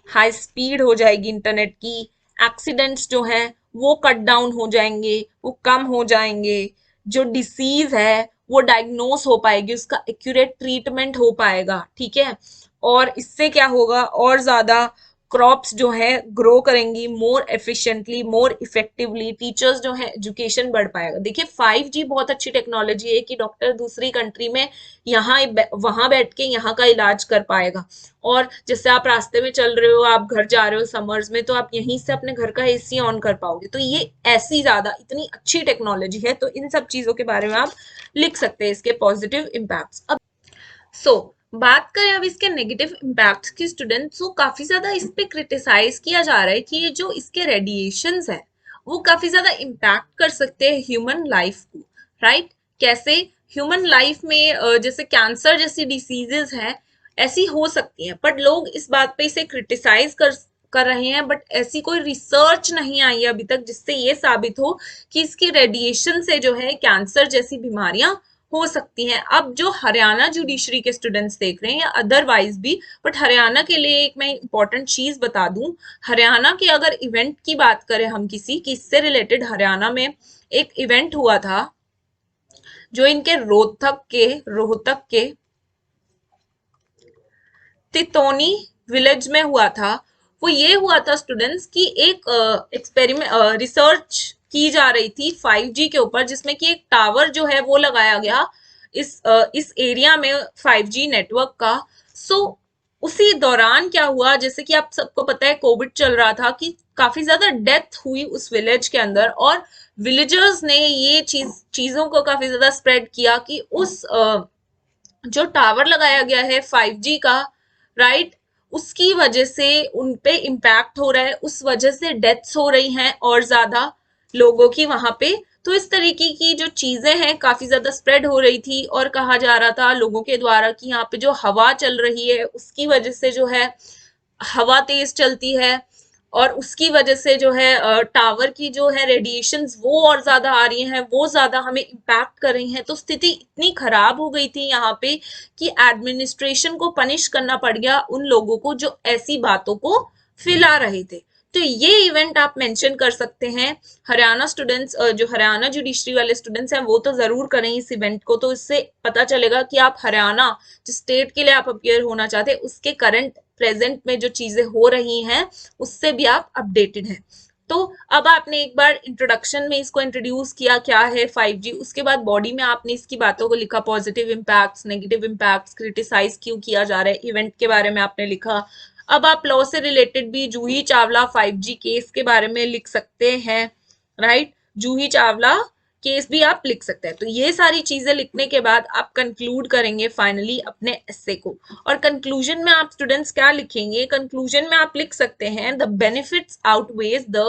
हाई स्पीड हो जाएगी इंटरनेट की। एक्सीडेंट्स जो हैं वो कट डाउन हो जाएंगे, वो कम हो जाएंगे। जो डिसीज है वो डायग्नोस हो पाएगी, उसका एक्यूरेट ट्रीटमेंट हो पाएगा, ठीक है। और इससे क्या होगा, और ज्यादा क्रॉप्स जो है ग्रो करेंगी मोर एफिशिएंटली, मोर इफेक्टिवली। टीचर्स जो है एजुकेशन बढ़ पाएगा। देखिए 5G बहुत अच्छी टेक्नोलॉजी है कि डॉक्टर दूसरी कंट्री में यहाँ वहां बैठ के यहाँ का इलाज कर पाएगा। और जैसे आप रास्ते में चल रहे हो, आप घर जा रहे हो समर्स में, तो आप यहीं से अपने घर का एसी ऑन कर पाओगे। तो ये ऐसी ज्यादा इतनी अच्छी टेक्नोलॉजी है, तो इन सब चीजों के बारे में आप लिख सकते हैं, इसके पॉजिटिव इम्पैक्ट्स। अब बात करें अब इसके नेगेटिव इम्पैक्ट्स की स्टूडेंट्स, तो काफी ज्यादा इस पे क्रिटिसाइज किया जा रहा है कि ये जो इसके रेडिएशंस है वो काफी ज्यादा इम्पैक्ट कर सकते हैं ह्यूमन लाइफ को, राइट। कैसे? ह्यूमन लाइफ में जैसे कैंसर जैसी डिसीजेस हैं, ऐसी हो सकती हैं, बट लोग इस बात पे इसे क्रिटिसाइज कर रहे हैं। बट ऐसी कोई रिसर्च नहीं आई है अभी तक जिससे ये साबित हो कि इसकी रेडिएशन से जो है कैंसर जैसी बीमारियां हो सकती हैं। अब जो हरियाणा जुडिशरी के स्टूडेंट्स देख रहे हैं या अदरवाइज भी, बट हरियाणा के लिए एक मैं इंपॉर्टेंट चीज बता दूं, हरियाणा के अगर इवेंट की बात करें हम किसी की, इससे रिलेटेड हरियाणा में एक इवेंट हुआ था जो इनके रोहतक के तितोनी विलेज में हुआ था। वो ये हुआ था स्टूडेंट्स की एक एक्सपेरिमेंट रिसर्च की जा रही थी 5G के ऊपर, जिसमें कि एक टावर जो है वो लगाया गया इस एरिया में 5G नेटवर्क का। सो उसी दौरान क्या हुआ, जैसे कि आप सबको पता है कोविड चल रहा था, कि काफी ज्यादा डेथ हुई उस विलेज के अंदर। और विलेजर्स ने ये चीजों को काफी ज्यादा स्प्रेड किया कि उस जो टावर लगाया गया है 5G का, राइट, उसकी वजह से उन पे इम्पैक्ट हो रहा है, उस वजह से डेथ्स हो रही हैं और ज्यादा लोगों की वहां पे। तो इस तरीके की जो चीजें हैं काफी ज्यादा स्प्रेड हो रही थी और कहा जा रहा था लोगों के द्वारा कि यहाँ पे जो हवा चल रही है उसकी वजह से जो है, हवा तेज चलती है और उसकी वजह से जो है टावर की जो है रेडिएशंस वो और ज्यादा आ रही हैं, वो ज्यादा हमें इम्पैक्ट कर रही हैं। तो स्थिति इतनी खराब हो गई थी यहाँ पे कि एडमिनिस्ट्रेशन को पनिश करना पड़ गया उन लोगों को जो ऐसी बातों को फैला रहे थे। तो ये इवेंट आप मेंशन कर सकते हैं। हरियाणा स्टूडेंट्स, जो हरियाणा जुडिशरी वाले स्टूडेंट्स हैं वो तो जरूर करें इस इवेंट को, तो इससे पता चलेगा कि आप हरियाणा जिस स्टेट के लिए आप अपियर होना चाहते हैं उसके करंट प्रेजेंट में जो चीजें हो रही हैं उससे भी आप अपडेटेड हैं। तो अब आपने एक बार इंट्रोडक्शन में इसको इंट्रोड्यूस किया क्या है 5G, उसके बाद बॉडी में आपने इसकी बातों को लिखा, positive impacts, negative impacts, criticise क्यों किया जा रहा है, इवेंट के बारे में आपने लिखा। अब आप लॉ से रिलेटेड भी जूही चावला 5G केस के बारे में लिख सकते हैं, राइट। जूही चावला केस भी आप लिख सकते हैं। तो ये सारी चीजें लिखने के बाद आप कंक्लूड करेंगे फाइनली अपने एस्से को। और कंक्लूजन में आप स्टूडेंट्स क्या लिखेंगे? कंक्लूजन में आप लिख सकते हैं the benefits outweighs the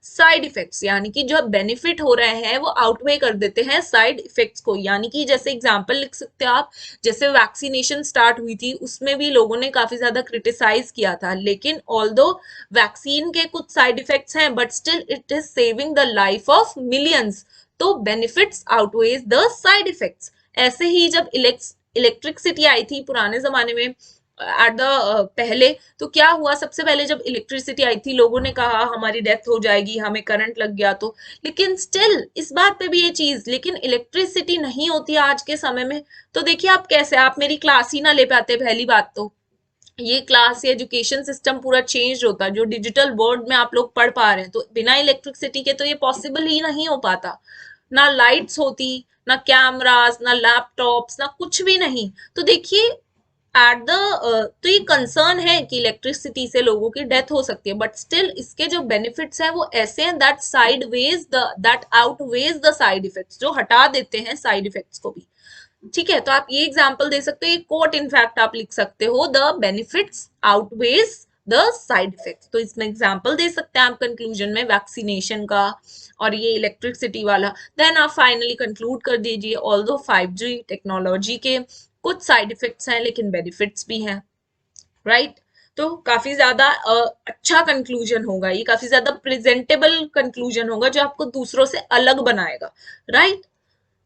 side effects, यानी कि जो बेनिफिट हो रहे हैं वो आउटवे कर देते हैं साइड इफेक्ट्स को। यानी कि जैसे एग्जांपल लिख सकते हैं आप, जैसे वैक्सीनेशन स्टार्ट हुई थी उसमें भी लोगों ने काफी ज्यादा क्रिटिसाइज किया था, लेकिन ऑल्दो वैक्सीन के कुछ साइड इफेक्ट्स हैं but still it is saving the life of millions. तो benefits outweighs the side effects. ऐसे ही जब इलेक्ट्रिसिटी आई थी पुराने जमाने में एट द पहले, तो क्या हुआ? सबसे पहले जब इलेक्ट्रिसिटी आई थी लोगों ने कहा हमारी डेथ हो जाएगी, हमें करंट लग गया तो। लेकिन स्टिल इस बात पे भी ये चीज, लेकिन इलेक्ट्रिसिटी नहीं होती आज के समय में तो देखिए आप कैसे, आप मेरी क्लास ही ना ले पाते। पहली बात तो ये क्लास या एजुकेशन सिस्टम पूरा चेंज होता, जो डिजिटल वर्ल्ड में आप लोग पढ़ पा रहे हैं, तो बिना इलेक्ट्रिसिटी के तो ये पॉसिबल ही नहीं हो पाता। ना लाइट्स होती, ना कैमरास, ना लैपटॉप्स, ना कुछ भी नहीं। तो देखिए एट द तो ये कंसर्न है कि इलेक्ट्रिसिटी से लोगों की डेथ हो सकती है, बट स्टिल इसके जो बेनिफिट्स हैं वो ऐसे हैं that that outweighs the side effects, जो हटा देते हैं साइड इफेक्ट्स को भी। ठीक है, तो आप ये एग्जांपल दे सकते हो, ये कोट इनफैक्ट आप लिख सकते हो, the benefits outweighs the side effects. तो इसमें एग्जांपल दे सकते हैं आप कंक्लूजन में वैक्सीनेशन का और ये इलेक्ट्रिसिटी वाला। देन आप फाइनली कंक्लूड कर दीजिए ऑल्दो 5G टेक्नोलॉजी के कुछ साइड इफेक्ट्स हैं लेकिन बेनिफिट्स भी हैं, राइट। तो काफी ज्यादा अच्छा कंक्लूजन होगा ये, काफी ज्यादा प्रेजेंटेबल कंक्लूजन होगा जो आपको दूसरों से अलग बनाएगा, राइट।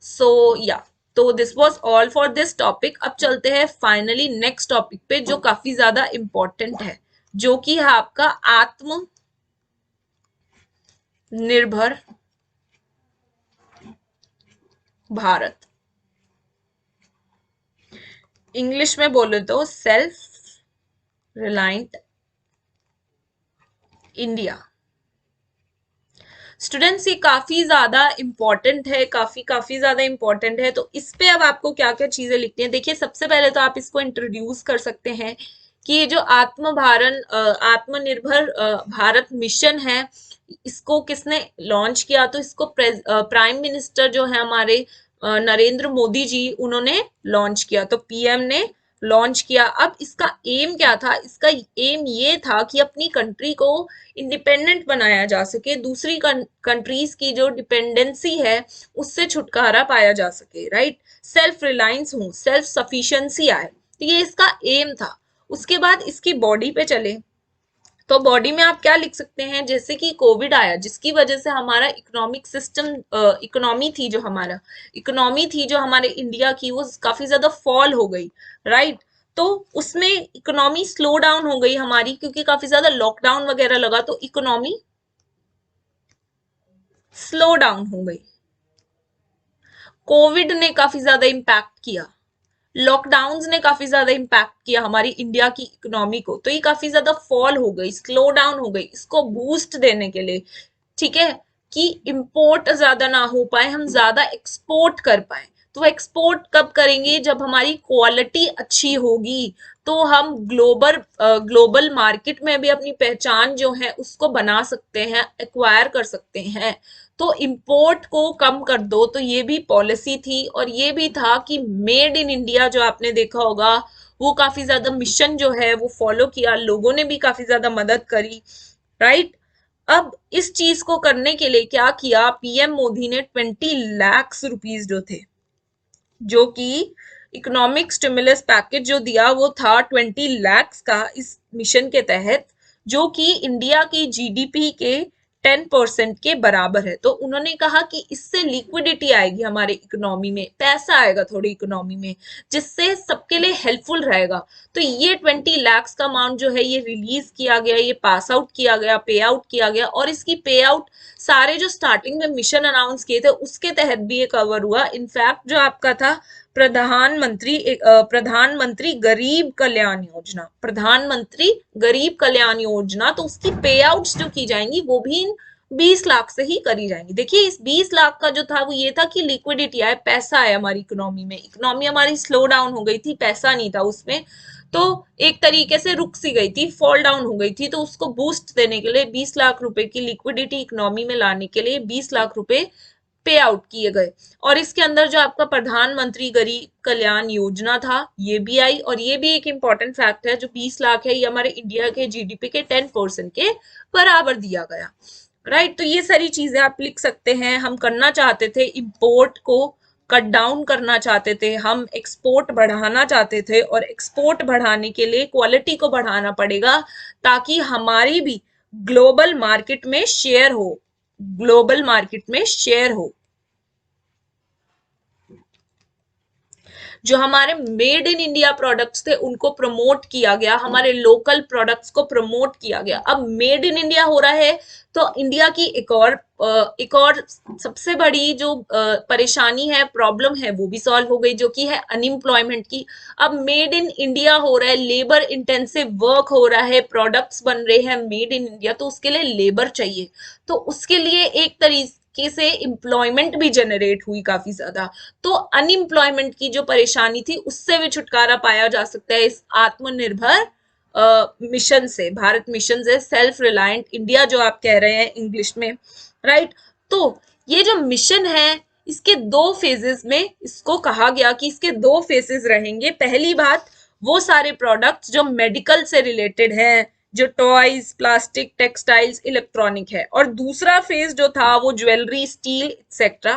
सो या, तो this was all for this topic. अब चलते हैं फाइनली नेक्स्ट टॉपिक पे जो काफी ज्यादा इंपॉर्टेंट है, जो कि है आपका आत्मनिर्भर भारत। इंग्लिश में बोले तो सेल्फ रिलायंट इंडिया। स्टूडेंट्स ये काफी ज्यादा इंपॉर्टेंट है, काफी ज्यादा इंपॉर्टेंट है। तो इस पे अब आपको क्या क्या चीजें लिखनी है? देखिए सबसे पहले तो आप इसको इंट्रोड्यूस कर सकते हैं कि ये जो आत्मनिर्भर भारत मिशन है, इसको किसने लॉन्च किया? तो इसको प्राइम मिनिस्टर जो है हमारे नरेंद्र मोदी जी, उन्होंने लॉन्च किया। तो पीएम ने लॉन्च किया। अब इसका एम क्या था? इसका एम ये था कि अपनी कंट्री को इंडिपेंडेंट बनाया जा सके, दूसरी कंट्रीज की जो डिपेंडेंसी है उससे छुटकारा पाया जा सके, राइट। सेल्फ रिलायंस हो, सेल्फ सफिशिएंसी आए, तो ये इसका एम था। उसके बाद इसकी बॉडी पे चले तो बॉडी में आप क्या लिख सकते हैं? जैसे कि कोविड आया जिसकी वजह से हमारा इकोनॉमिक सिस्टम, इकोनॉमी थी जो हमारे इंडिया की, वो काफी ज्यादा फॉल हो गई, राइट। तो उसमें इकोनॉमी स्लो डाउन हो गई हमारी, क्योंकि काफी ज्यादा लॉकडाउन वगैरह लगा तो इकोनॉमी स्लो डाउन हो गई। कोविड ने काफी ज्यादा इम्पैक्ट किया, लॉकडाउन ने काफी ज्यादा इम्पैक्ट किया हमारी इंडिया की इकोनॉमी को, तो ये काफी ज्यादा फॉल हो गई, स्लो डाउन हो गई। इसको बूस्ट देने के लिए, ठीक है, कि इंपोर्ट ज्यादा ना हो पाए, हम ज्यादा एक्सपोर्ट कर पाए। तो एक्सपोर्ट कब करेंगे? जब हमारी क्वालिटी अच्छी होगी, तो हम ग्लोबल मार्केट में भी अपनी पहचान जो है उसको बना सकते हैं, एक्वायर कर सकते हैं। तो इंपोर्ट को कम कर दो, तो ये भी पॉलिसी थी। और ये भी था कि मेड इन इंडिया जो आपने देखा होगा, वो काफी ज्यादा मिशन जो है वो फॉलो किया, लोगों ने भी काफी ज्यादा मदद करी, राइट। अब इस चीज को करने के लिए क्या किया? पीएम मोदी ने 20 लाख रुपीज जो थे, जो कि इकोनॉमिक स्टिमुलस पैकेज जो दिया, वो था 20 लाख का इस मिशन के तहत, जो कि इंडिया की जीडीपी के 10% के बराबर है। तो उन्होंने कहा कि इससे लिक्विडिटी आएगी हमारे इकोनॉमी में, पैसा आएगा थोड़ी इकोनॉमी में, जिससे सबके लिए हेल्पफुल रहेगा। तो ये 20 लाख का अमाउंट जो है ये रिलीज किया गया, ये पास आउट किया गया, पे आउट किया गया। और इसकी पे आउट सारे जो स्टार्टिंग में मिशन अनाउंस किए थे उसके तहत भी ये कवर हुआ। इनफैक्ट जो आपका था प्रधानमंत्री गरीब कल्याण योजना, प्रधानमंत्री गरीब कल्याण योजना, तो उसकी पे आउट्स जो की जाएंगी वो भी इन 20 लाख से ही करी जाएंगी। देखिए इस 20 लाख का जो था वो ये था कि लिक्विडिटी आए, पैसा आए हमारी इकोनॉमी में। इकोनॉमी हमारी स्लो डाउन हो गई थी, पैसा नहीं था उसमें, तो एक तरीके से रुक सी गई थी, फॉल डाउन हो गई थी। तो उसको बूस्ट देने के लिए 20 लाख रुपए की लिक्विडिटी इकोनॉमी में लाने के लिए 20 लाख रुपए पे आउट किए गए। और इसके अंदर जो आपका प्रधानमंत्री गरीब कल्याण योजना था ये भी आई, और ये भी एक इंपॉर्टेंट फैक्ट है, जो 20 लाख है ये हमारे इंडिया के जीडीपी के 10% के बराबर दिया गया। राइट, तो ये सारी चीजें आप लिख सकते हैं। हम करना चाहते थे इंपोर्ट को कट डाउन करना चाहते थे, हम एक्सपोर्ट बढ़ाना चाहते थे, और एक्सपोर्ट बढ़ाने के लिए क्वालिटी को बढ़ाना पड़ेगा ताकि हमारी भी ग्लोबल मार्केट में शेयर हो, ग्लोबल मार्केट में शेयर हो। जो हमारे मेड इन इंडिया प्रोडक्ट्स थे उनको प्रमोट किया गया, हमारे लोकल प्रोडक्ट्स को प्रमोट किया गया। अब मेड इन इंडिया हो रहा है तो इंडिया की एक और सबसे बड़ी जो परेशानी है, प्रॉब्लम है, वो भी सॉल्व हो गई, जो कि है अनएम्प्लॉयमेंट की। अब मेड इन इंडिया हो रहा है, लेबर इंटेंसिव वर्क हो रहा है, प्रोडक्ट्स बन रहे हैं मेड इन इंडिया, तो उसके लिए लेबर चाहिए। तो उसके लिए एक तरीके से एम्प्लॉयमेंट भी जनरेट हुई काफी ज्यादा। तो अनएम्प्लॉयमेंट की जो परेशानी थी उससे भी छुटकारा पाया जा सकता है इस आत्मनिर्भर मिशन से, भारत मिशन से, सेल्फ रिलायंट इंडिया जो आप कह रहे हैं इंग्लिश में। राइट, तो ये जो मिशन है इसके 2 फेजेस में इसको कहा गया कि इसके 2 फेजेस रहेंगे। पहली बात, वो सारे प्रोडक्ट्स जो मेडिकल से रिलेटेड हैं, जो टॉयज, प्लास्टिक, टेक्सटाइल्स, इलेक्ट्रॉनिक है, और दूसरा फेज जो था वो ज्वेलरी, स्टील एक्सेट्रा।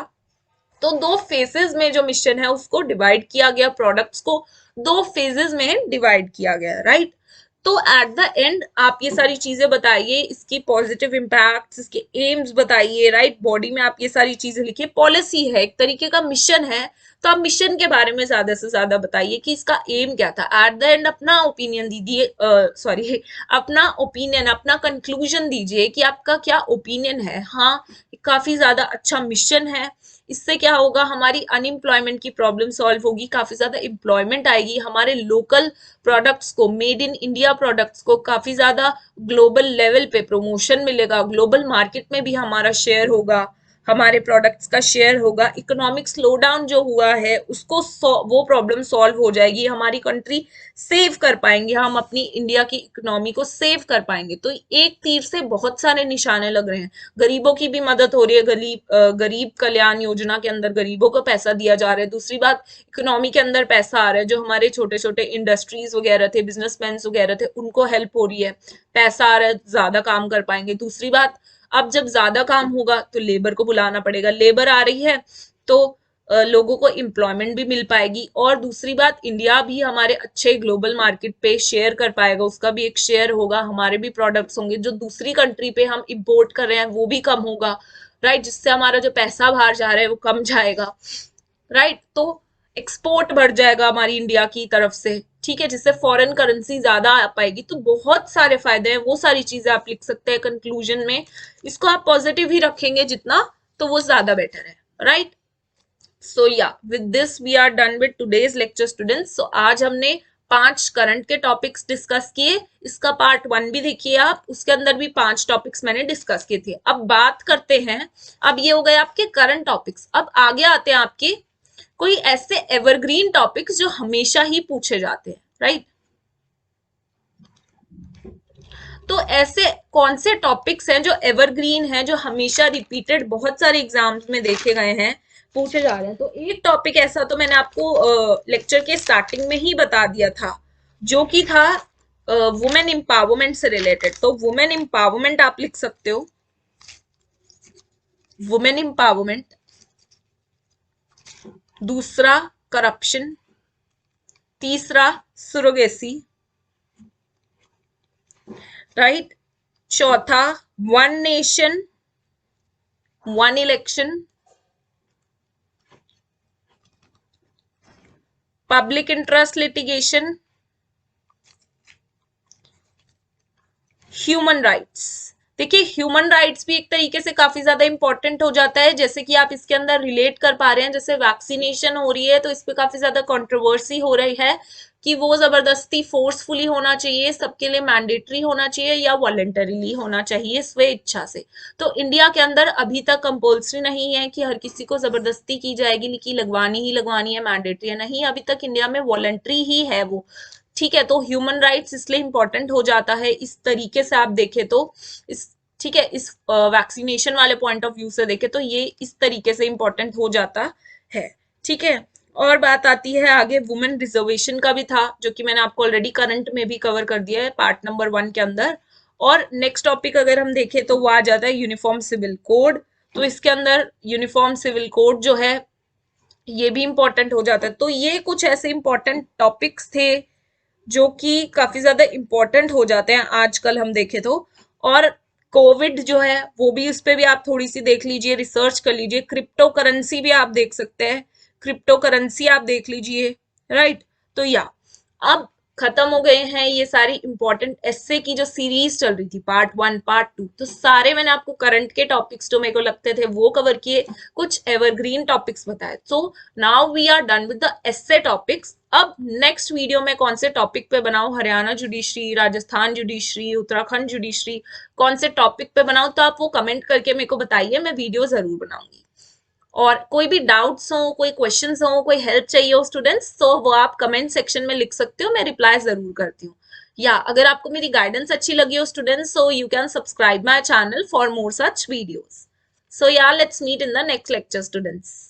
तो 2 फेजेस में जो मिशन है उसको डिवाइड किया गया, प्रोडक्ट्स को 2 फेजेस में डिवाइड किया गया। राइट, तो एट द एंड आप ये सारी चीजें बताइए, इसकी पॉजिटिव इम्पैक्ट, इसके एम्स बताइए। राइट, बॉडी में आप ये सारी चीजें लिखिए। पॉलिसी है, एक तरीके का मिशन है, तो आप मिशन के बारे में ज्यादा से ज्यादा बताइए कि इसका एम क्या था। एट द एंड अपना ओपिनियन दीजिए, सॉरी, अपना ओपिनियन, अपना कंक्लूजन दीजिए कि आपका क्या ओपिनियन है। हाँ, काफी ज्यादा अच्छा मिशन है, इससे क्या होगा, हमारी अनएम्प्लॉयमेंट की प्रॉब्लम सॉल्व होगी, काफी ज्यादा एम्प्लॉयमेंट आएगी, हमारे लोकल प्रोडक्ट्स को, मेड इन इंडिया प्रोडक्ट्स को काफी ज्यादा ग्लोबल लेवल पे प्रमोशन मिलेगा, ग्लोबल मार्केट में भी हमारा शेयर होगा, हमारे प्रोडक्ट्स का शेयर होगा। इकोनॉमिक स्लो डाउन जो हुआ है उसको वो प्रॉब्लम सॉल्व हो जाएगी, हमारी कंट्री सेव कर पाएंगे, हम अपनी इंडिया की इकोनॉमी को सेव कर पाएंगे। तो एक तीर से बहुत सारे निशाने लग रहे हैं। गरीबों की भी मदद हो रही है, गरीब कल्याण योजना के अंदर गरीबों को पैसा दिया जा रहा है। दूसरी बात, इकोनॉमी के अंदर पैसा आ रहा है, जो हमारे छोटे छोटे इंडस्ट्रीज वगैरह थे, बिजनेसमैन वगैरह थे, उनको हेल्प हो रही है, पैसा आ रहा है, ज्यादा काम कर पाएंगे। दूसरी बात, अब जब ज्यादा काम होगा तो लेबर को बुलाना पड़ेगा, लेबर आ रही है तो लोगों को एम्प्लॉयमेंट भी मिल पाएगी। और दूसरी बात, इंडिया भी हमारे अच्छे ग्लोबल मार्केट पे शेयर कर पाएगा, उसका भी एक शेयर होगा, हमारे भी प्रोडक्ट्स होंगे, जो दूसरी कंट्री पे हम इंपोर्ट कर रहे हैं वो भी कम होगा। राइट, जिससे हमारा जो पैसा बाहर जा रहा है वो कम जाएगा। राइट, तो एक्सपोर्ट बढ़ जाएगा हमारी इंडिया की तरफ से, ठीक है, जिससे फॉरेन करेंसी ज्यादा आ पाएगी। तो बहुत सारे फायदे हैं, वो सारी चीजें आप लिख सकते हैं कंक्लूजन में। इसको आप पॉजिटिव ही रखेंगे जितना, तो वो ज्यादा बेटर है। Right, so yeah with this we are done with today's lecture students. So आज हमने 5 करंट के टॉपिक्स डिस्कस किए, इसका पार्ट 1 भी देखिए आप, उसके अंदर भी 5 टॉपिक्स मैंने डिस्कस किए थे। अब बात करते हैं, अब ये हो गए आपके करंट टॉपिक्स, अब आगे आते हैं आपके कोई ऐसे एवरग्रीन टॉपिक्स जो हमेशा ही पूछे जाते हैं। राइट, तो ऐसे कौन से टॉपिक्स हैं जो एवरग्रीन हैं, जो हमेशा रिपीटेड बहुत सारे एग्जाम्स में देखे गए हैं, पूछे जा रहे हैं। तो एक टॉपिक ऐसा तो मैंने आपको लेक्चर के स्टार्टिंग में ही बता दिया था, जो कि था वुमेन एम्पावरमेंट से रिलेटेड। तो वुमेन एम्पावरमेंट आप लिख सकते हो, वुमेन एम्पावरमेंट। दूसरा करप्शन, तीसरा सुरोगेसी। राइट, चौथा one nation one election, public interest litigation, human rights. देखिए, ह्यूमन राइट्स भी एक तरीके से काफी ज्यादा इंपॉर्टेंट हो जाता है, जैसे कि आप इसके अंदर रिलेट कर पा रहे हैं, जैसे वैक्सीनेशन हो रही है तो इस पे काफी ज्यादा कंट्रोवर्सी हो रही है कि वो जबरदस्ती फोर्सफुली होना चाहिए, सबके लिए मैंडेटरी होना चाहिए, या वॉलंटरीली होना चाहिए, स्वे इच्छा से। तो इंडिया के अंदर अभी तक कंपल्सरी नहीं है कि हर किसी को जबरदस्ती की जाएगी कि लगवानी ही लगवानी है, मैंडेटरी है, नहीं, अभी तक इंडिया में वॉलंटरी ही है वो। ठीक है, तो ह्यूमन राइट्स इसलिए इंपॉर्टेंट हो जाता है, इस तरीके से आप देखें तो इस ठीक है, इस वैक्सीनेशन वाले पॉइंट ऑफ व्यू से देखे तो ये इस तरीके से इंपॉर्टेंट हो जाता है। ठीक है, और बात आती है आगे, वुमेन रिजर्वेशन का भी था जो कि मैंने आपको ऑलरेडी करंट में भी कवर कर दिया है पार्ट नंबर 1 के अंदर। और नेक्स्ट टॉपिक अगर हम देखें तो वो आ जाता है यूनिफॉर्म सिविल कोड। तो इसके अंदर यूनिफॉर्म सिविल कोड जो है ये भी इंपॉर्टेंट हो जाता है। तो ये कुछ ऐसे इंपॉर्टेंट टॉपिक्स थे जो कि काफी ज्यादा इंपॉर्टेंट हो जाते हैं आजकल हम देखें तो। और कोविड जो है वो भी, उस पे भी आप थोड़ी सी देख लीजिए, रिसर्च कर लीजिए। क्रिप्टो करेंसी भी आप देख सकते हैं, क्रिप्टो करेंसी आप देख लीजिए, राइट। तो या अब खत्म हो गए हैं ये सारी इंपॉर्टेंट एस्से की जो सीरीज चल रही थी, पार्ट 1 पार्ट 2। तो सारे मैंने आपको करंट के टॉपिक्स जो मेरे को लगते थे वो कवर किए, कुछ एवरग्रीन टॉपिक्स बताए। So now we are done with the essay topics. अब नेक्स्ट वीडियो में कौन से टॉपिक पे बनाऊं, Haryana judiciary, Rajasthan judiciary, Uttarakhand judiciary, कौन से टॉपिक पे बनाऊं, तो आप वो कमेंट करके मेरे को बताइए, मैं वीडियो जरूर बनाऊंगी। और कोई भी डाउट्स हो, कोई क्वेश्चंस हो, कोई हेल्प चाहिए हो स्टूडेंट्स, तो वो आप कमेंट सेक्शन में लिख सकते हो, मैं रिप्लाई जरूर करती हूँ। या अगर आपको मेरी गाइडेंस अच्छी लगी हो students, so you can subscribe my channel for more such videos. So yeah let's meet in the next lecture students.